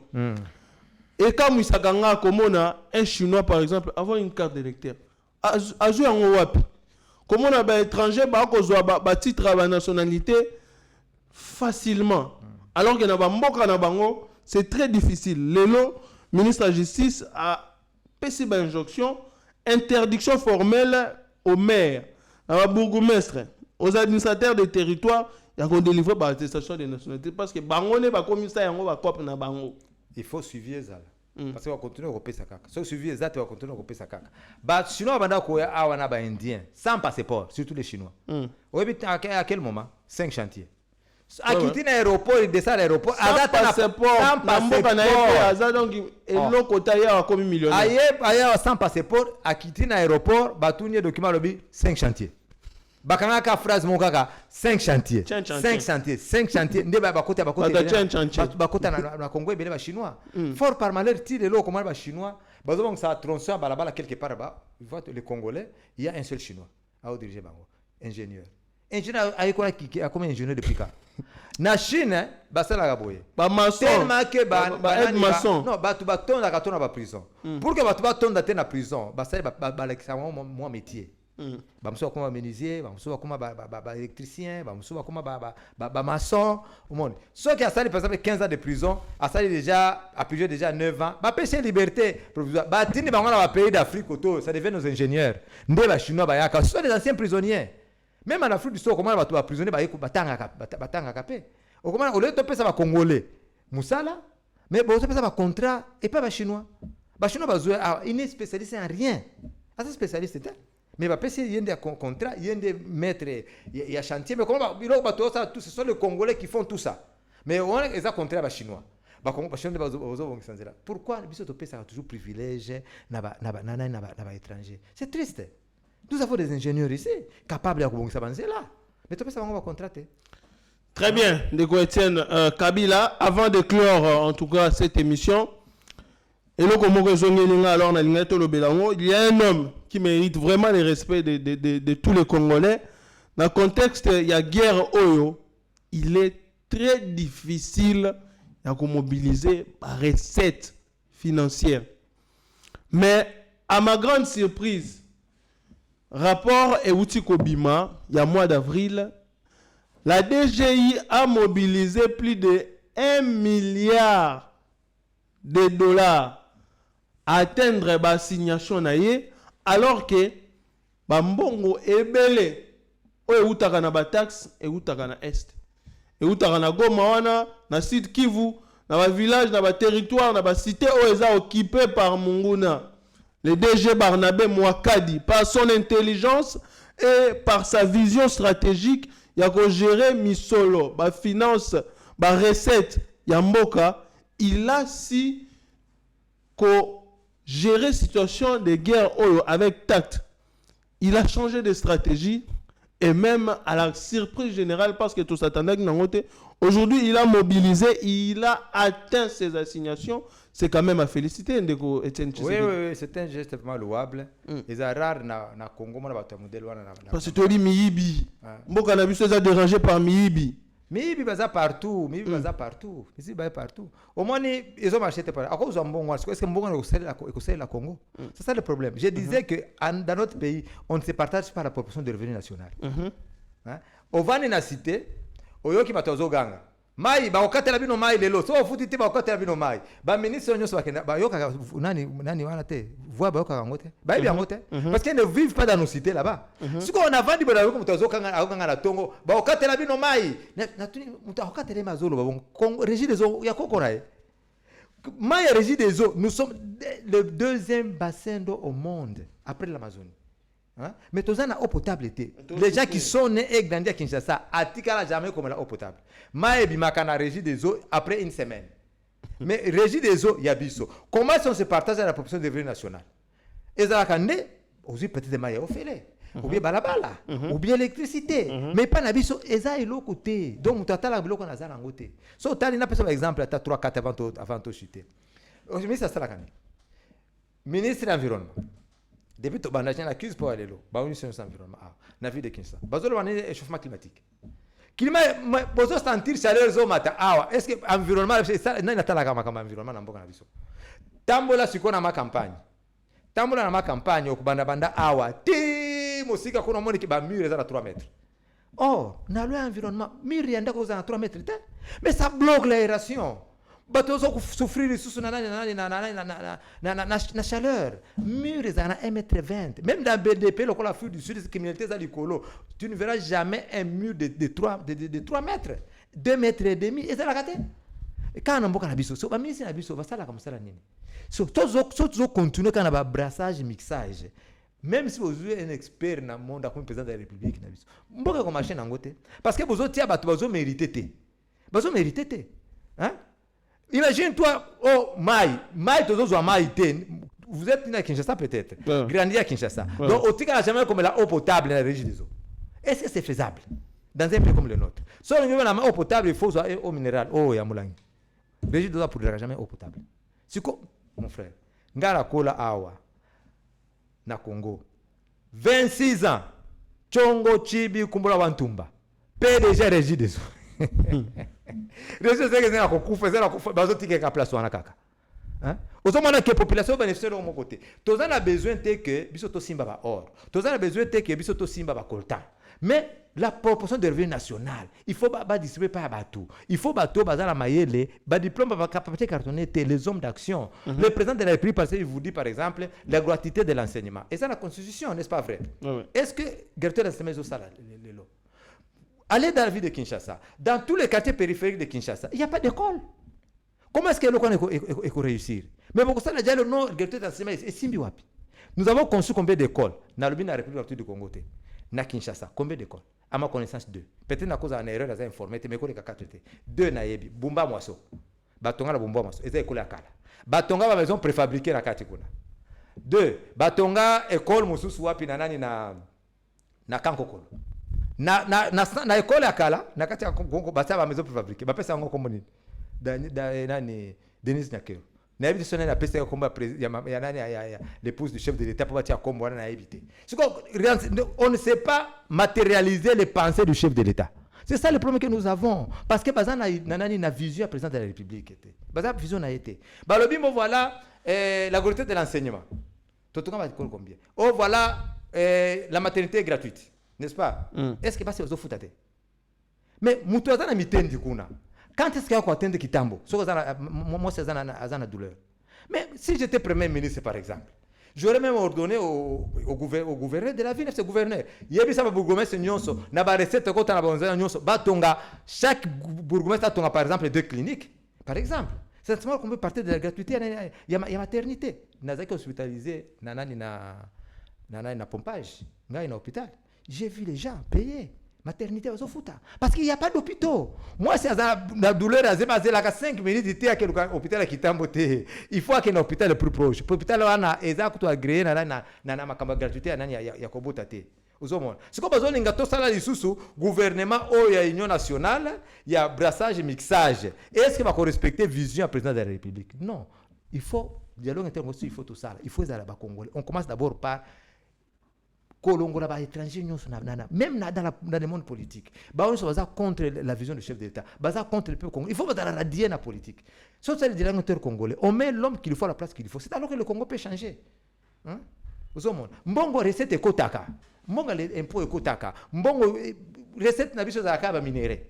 Et quand il s'aganga komona un chinois par exemple avoir une carte d'électeur. A joué en wapi. Comment on a étranger ba kozwa ba titre ba nationalité facilement. Alors que na Mboka na bango, c'est très difficile. Lelo ministre de la justice a passé une injonction, interdiction formelle aux maires, aux bourgmestres, aux administrateurs des territoires, ils ont délivré par attestation de nationalité parce que bango ne ba commissaire yango ba cop na bango. Il faut suivre ça. Parce qu'on va continuer à couper sa caca. Si on suit ça, on va continuer à couper sa caca. Bah sinon on va koya awana ba indien sans passeport, surtout les Chinois. Oui, à quel moment? 5 chantiers. À quitter l'aéroport, il descend à l'aéroport. Sans passeport. Sans passeport. Donc, l'autre côté, il y a comme millionnaire. Ailleurs, sans passeport, à quitter l'aéroport, batounier document lobby, 5 chantiers. Bakanga phrase mon kaka, 5 chantiers. 5 chantiers. 5 chantiers. Nde bakota bakota na Congo ebele ba chinois. Fort par malheur, tire l'eau comment ba chinois. Bazobang ça tronçon balabala quelque part là-bas. Vous les Congolais, il y a un seul chinois à diriger bango, ingénieur. Ingénieur a combien ingénieur depuis quand? Na Chine, basa la gaboye. Ba maçon. Tellement que ba maçon. Non, ba tu ba ton na katona ba prison. Pour que ba tu ba ton na na prison, basa ba l'examen moi métier. Ba mso comme menuisier, ba mso comme ba électricien, ba mso comme ba maçon au monde. Ceux qui a sali par exemple 15 ans de prison, a sali déjà a purgé déjà 9 ans, ba péché liberté provisoire. Ba tini ba ngana ba pays d'Afrique auto, ça devient nos ingénieurs. Ndé ba chinois ba yaka, ce sont des anciens prisonniers. Même en Afrique du Sud, comment on va prisonnier, batanga capé. Au lieu de ça va congolais musala mais bon ça va contrat et pas chinois. Chinois va il n'est spécialiste en rien. C'est spécialiste mais va passer il y a des contrats, il y a des maîtres, il y a chantier mais comment va tout ça tout ce sont les congolais qui font tout ça. Mais on a des contrats va chinois. Pourquoi biso to pesa toujours privilège na étranger? C'est triste. Nous avons des ingénieurs ici capables de kubongisa banzela. Mais to pesa va contrater. Très bien, Ndeko Etienne Kabila, avant de clore en tout cas cette émission, et là, il y a un homme qui mérite vraiment le respect de tous les Congolais. Dans le contexte, il y a guerre Oyo, il est très difficile de mobiliser par recette financière. Mais à ma grande surprise, rapport Euti Kobima, il y a mois d'avril, la DGI a mobilisé plus de 1 milliard de dollars à atteindre la signation alors que Bambongo ebele o eutaka na ba taxe eutaka na est eutaka na Goma wana na Sud Kivu na ba village na ba territoire na ba cité o eza occupé par Munguna. Le DG Barnabé Mouakadi, par son intelligence et par sa vision stratégique, il y a gérer Misolo, ba finance, ba recette, Yamboka, il a si gérer situation de guerre avec tact. Il a changé de stratégie et même à la surprise générale parce que tout s'attendait que aujourd'hui il a mobilisé, il a atteint ses assignations. C'est quand même à féliciter, Ndeko Etienne Tshisekedi. Oui, c'est un geste vraiment louable. Et c'est rare na Congo, parce que tu dis Miyibi. Mboka na biso est dérangé par Miyibi. Miyibi baza partout, partout. Ici baza partout. Au moins ils ont marché par. À cause de Mbongo, est-ce que Mbongo est la Congo? C'est ça le problème. Je disais que dans notre pays, on ne se partage pas la proportion de revenus national. Au Vani na cité, au Yoki Batozo Ganga. Mai ba okatela bino mai lelo so futi te ba okatela bino mai ba ministre nyoso bakenda ba yoka nani wana te voix ba yoka ngote ba bien ngote parce qu'ils ne vivent pas dans nos cités là-bas. Si on a vendu ba yoka mutazo kanga la tongo ba okatela bino mai na tuni mutakatela mazolo ba bon régie des eaux ya kokorae mai régie des eaux nous sommes le deuxième bassin d'eau au monde après l'Amazonie. Mais tous en eau potable. Les gens qui sont nés et grandis à Kinshasa, Atikala jamais comme la eau potable. Maïbi Makana régie des eaux après une semaine. Mais régie des eaux, il y a biso. Comment est-ce qu'on se partage la proportion des revenus nationaux? Et ça a aussi peut-être des mailles au fêlé, ou bien balabala, ou bien l'électricité. Mais pas nabiso, et ça est l'autre côté. Donc, tu as la bloc en azar en côté. So, tu as un exemple, tu as 3-4 avant de chuter. Aujourd'hui, ça sera la ministre de l'Environnement. Depuis que tu as accuse pour aller là, tu as une environnement. Na vie de Kinshasa. Tu as un échauffement climatique. Climat, tu as sentir chaleur au matin. Est-ce que l'environnement, c'est non, il y a un environnement dans le biso. Tambola, c'est quoi dans ma campagne? Tambola dans ma campagne, au Banda, awa. Ti, musika, kuna moni qui va mûrir à 3 mètres. Oh, dans l'environnement, mûrir à 3 mètres. Mais ça bloque l'aération. Bateau souffrir sous na chaleur. Mur est à 1,20 m. Même dans BDP, le Afrique du Sud, les criminalités à l'écolo, tu ne verras jamais un mur de 3 mètres. 2 mètres et demi. Et c'est la gâte. Quand on a un biseau, on va ministre un biseau, va ça là comme ça la nini. So, tous continuer quand on a un brassage, mixage. Même si vous êtes un expert dans le monde, comme président de la République, on peut pas marcher dans le côté. Parce que vous avez mérité. Vous avez mérité. Hein? Imagine-toi, oh, vous êtes né à Kinshasa peut-être, grandi à Kinshasa. Donc, au Tika, jamais comme la eau potable dans la régie des eaux. Est-ce que c'est faisable dans un pays comme le nôtre? Si on veut la eau potable, il faut avoir eau minérale. Oh, Yamoulangi. Régie des eaux pour jamais eau potable. C'est quoi, mon frère? Ngara Kola Awa, na Congo. 26 ans. Chongo Chibi Kumbula Wantumba. PDG régie des eaux. Les gens qui sont en la population bénéficiaire de mon côté. Tous on a besoin que bisoto simba or. Tous on a besoin que bisoto simba coltan. Mais la proportion de revenus national, il faut pas distribuer par bateau. Il faut bateau bazar mayele, ba diplôme ba capacité cartonné les hommes d'action. Le président de la République parce qu'il vous dit par exemple la gratuité de l'enseignement. Et ça la constitution, n'est-ce pas vrai? Est-ce que Gertrude a semé ça là? Allez dans la ville de Kinshasa, dans tous les quartiers périphériques de Kinshasa, il n'y a pas d'école. Comment est-ce que le Congo peut réussir? Mais pour ça, le nom de l'enseignement est Simbiwapi. Nous avons conçu combien d'écoles dans la République du Congo? Na Kinshasa, combien d'écoles? À ma connaissance, 2. Peut-être à cause d'une erreur, j'ai informé, mais il y a 4. 2 na yebi. Bumba Mwaso. Batonga la Bumba Mwaso. Et c'est école à Kala. Batonga la maison préfabriquée na Katikuna. 2. Batonga école Mosusu wapi na nani na Kankokolo. Na école à Kala, na kati ya Kongo basa la maison préfabriquée. Ba pesa ngo komoni. Nani Denis Nyakero. Na évité sonner la peste comme l'épouse du chef de l'État pour bâtir comme on a évité. On ne sait pas matérialiser les pensées du chef de l'État. C'est ça le problème que nous avons. Parce que Bazan a une vision à président de la République. Bazan vision a été. Balobimo voilà la gratuité de l'enseignement. Tout va combien? Oh voilà la maternité gratuite, n'est-ce pas? Est-ce que c'est aux autres? Mais Moutouazan a mis du kuna. Quand est-ce qu'il y a quoi atteindre Kitambo? Moi, c'est une douleur. Mais si j'étais Premier ministre, par exemple, j'aurais même ordonné au gouverneur de la ville, ce gouverneur. Il y a un bourgmestre Nyonso, n'a pas recette quand on a besoin de Nyonso. Chaque bourgmestre a par exemple 2 cliniques, par exemple. C'est seulement qu'on peut partir de la gratuité. Il y a maternité. N'a pas hospitalisé, n'a pompage, n'a un hôpital. J'ai vu les gens payer. Maternité aux fouta. Parce qu'il n'y a pas d'hôpitaux. Moi, c'est la douleur, c'est à 5 minutes de à quel hôpital qui t'a monté. Il faut qu'il y ait un hôpital le plus proche. L'hôpital là, exact, agréé, na gratuité, il y a kobo tate. C'est comme besoin d'un ça là sous gouvernement il y a union nationale, il y a brassage et mixage. Est-ce qu'il va respecter vision du président de la République? Non. Il faut dialogue international, il faut tout ça. Il faut les Arabes congolais. On commence d'abord par Kolongo là étranger même dans le monde politique on se contre la vision du chef d'État contre le peuple congolais. Il faut radier la politique. Si c'est le directeur congolais, on met l'homme qu'il faut à la place qu'il faut. C'est alors que le Congo peut changer. Mbongo recette ekotaka, mbongo impôt ekotaka, mbongo recette na biso za kaba minéré.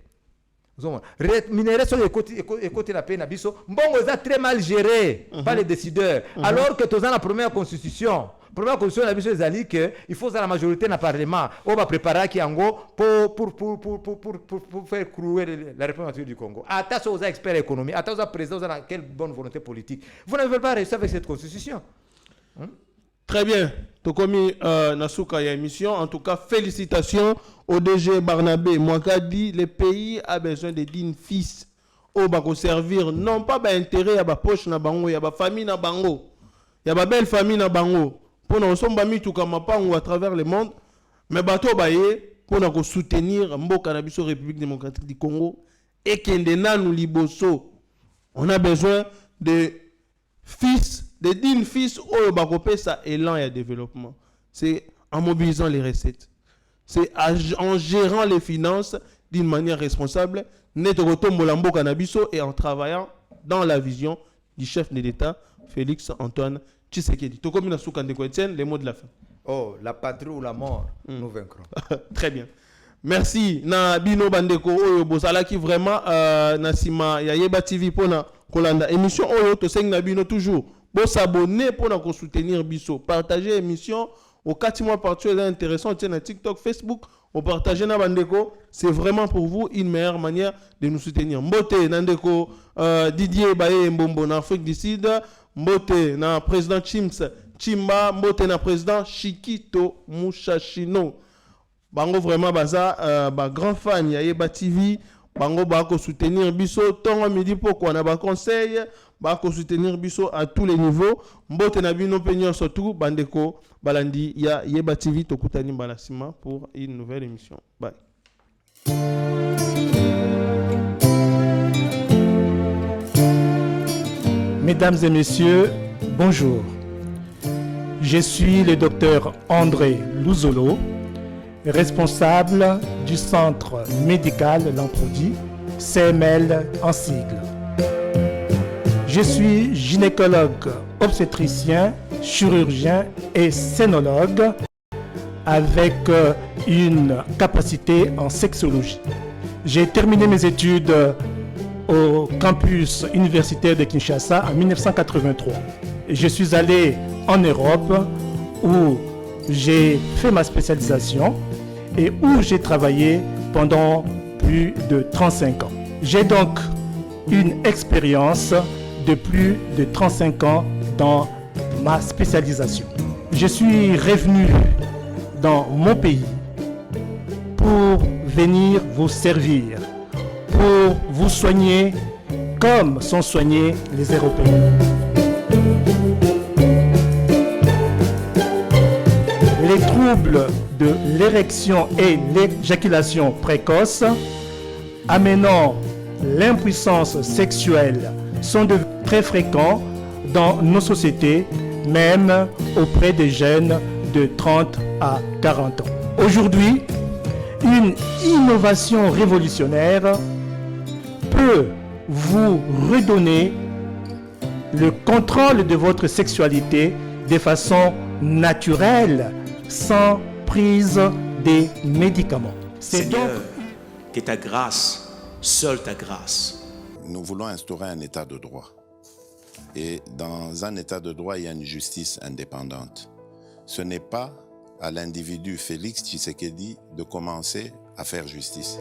Minéré sur écouter la peine na biso, mbongo za très mal géré par les décideurs. Alors que dans la première constitution la mission des alliés qu'il faut la majorité dans le Parlement. On va préparer qui en gros pour faire clouer la République du Congo. Attention aux experts économiques, attention aux présidents dans quelle bonne volonté politique. Vous n'avez pas réussi avec cette constitution. Très bien. Tokomi Nasuka ya émission. En tout cas, félicitations au DG Barnabé. Moi, qu'a dit, le pays a besoin de dignes fils au bako servir non pas intérêt à ba poche na bango, ya ba famille na bango. Ya ba belle famille na bango. Pour nous sommes mis tout comme ou à travers le monde, mais bateau baye pour nous soutenir Mboka na biso République démocratique du Congo et kendena nous liboso. On a besoin de fils, de dignes fils au bakopé ça élan et développement. C'est en mobilisant les recettes. C'est en gérant les finances d'une manière responsable, neto molambo canabiso et en travaillant dans la vision du chef de l'État Félix Antoine Tshisekedi. Tokomi Nasuka Ndeko Etienne, les mots de la fin. Oh, la patrie ou la mort, nous vaincrons. Très bien. Merci. Na bino bandeko oyo bosala qui vraiment nasima ya Yeba TV pona kolanda émission oyo to seng na bino toujours. Bo s'abonner pona ko soutenir biso. Partager émission au 4 mois par c'est intéressant tiens na TikTok, Facebook, au partager na bandeko, c'est vraiment pour vous une meilleure manière de nous soutenir. Mbote Nandeko Didier Baye Mbombo en Afrique du Sud. Mbote na président Chimba, Mbote na président Chikito Mushashino. Bango vraiment baza grand fan ya Yeba TV. Bango bako soutenir biso tongo midi poko na ba conseil bako soutenir biso à tous les niveaux. Mbote na bino penyo surtout bandeko balandi ya Yeba TV tokutani balasima pour une nouvelle émission. Bye. Mesdames et messieurs, bonjour. Je suis le docteur André Louzolo, responsable du centre médical Lamprodi, CML en sigle. Je suis gynécologue, obstétricien, chirurgien et scénologue avec une capacité en sexologie. J'ai terminé mes études au campus universitaire de Kinshasa en 1983. Je suis allé en Europe où j'ai fait ma spécialisation et où j'ai travaillé pendant plus de 35 ans. J'ai donc une expérience de plus de 35 ans dans ma spécialisation. Je suis revenu dans mon pays pour venir vous servir, pour vous soigner comme sont soignés les Européens. Les troubles de l'érection et l'éjaculation précoce, amenant l'impuissance sexuelle, sont devenus très fréquents dans nos sociétés, même auprès des jeunes de 30 à 40 ans. Aujourd'hui, une innovation révolutionnaire peut vous redonner le contrôle de votre sexualité de façon naturelle, sans prise des médicaments. C'est donc Seigneur, que ta grâce, seule ta grâce. Nous voulons instaurer un état de droit. Et dans un état de droit, il y a une justice indépendante. Ce n'est pas à l'individu Félix Tshisekedi de commencer à faire justice.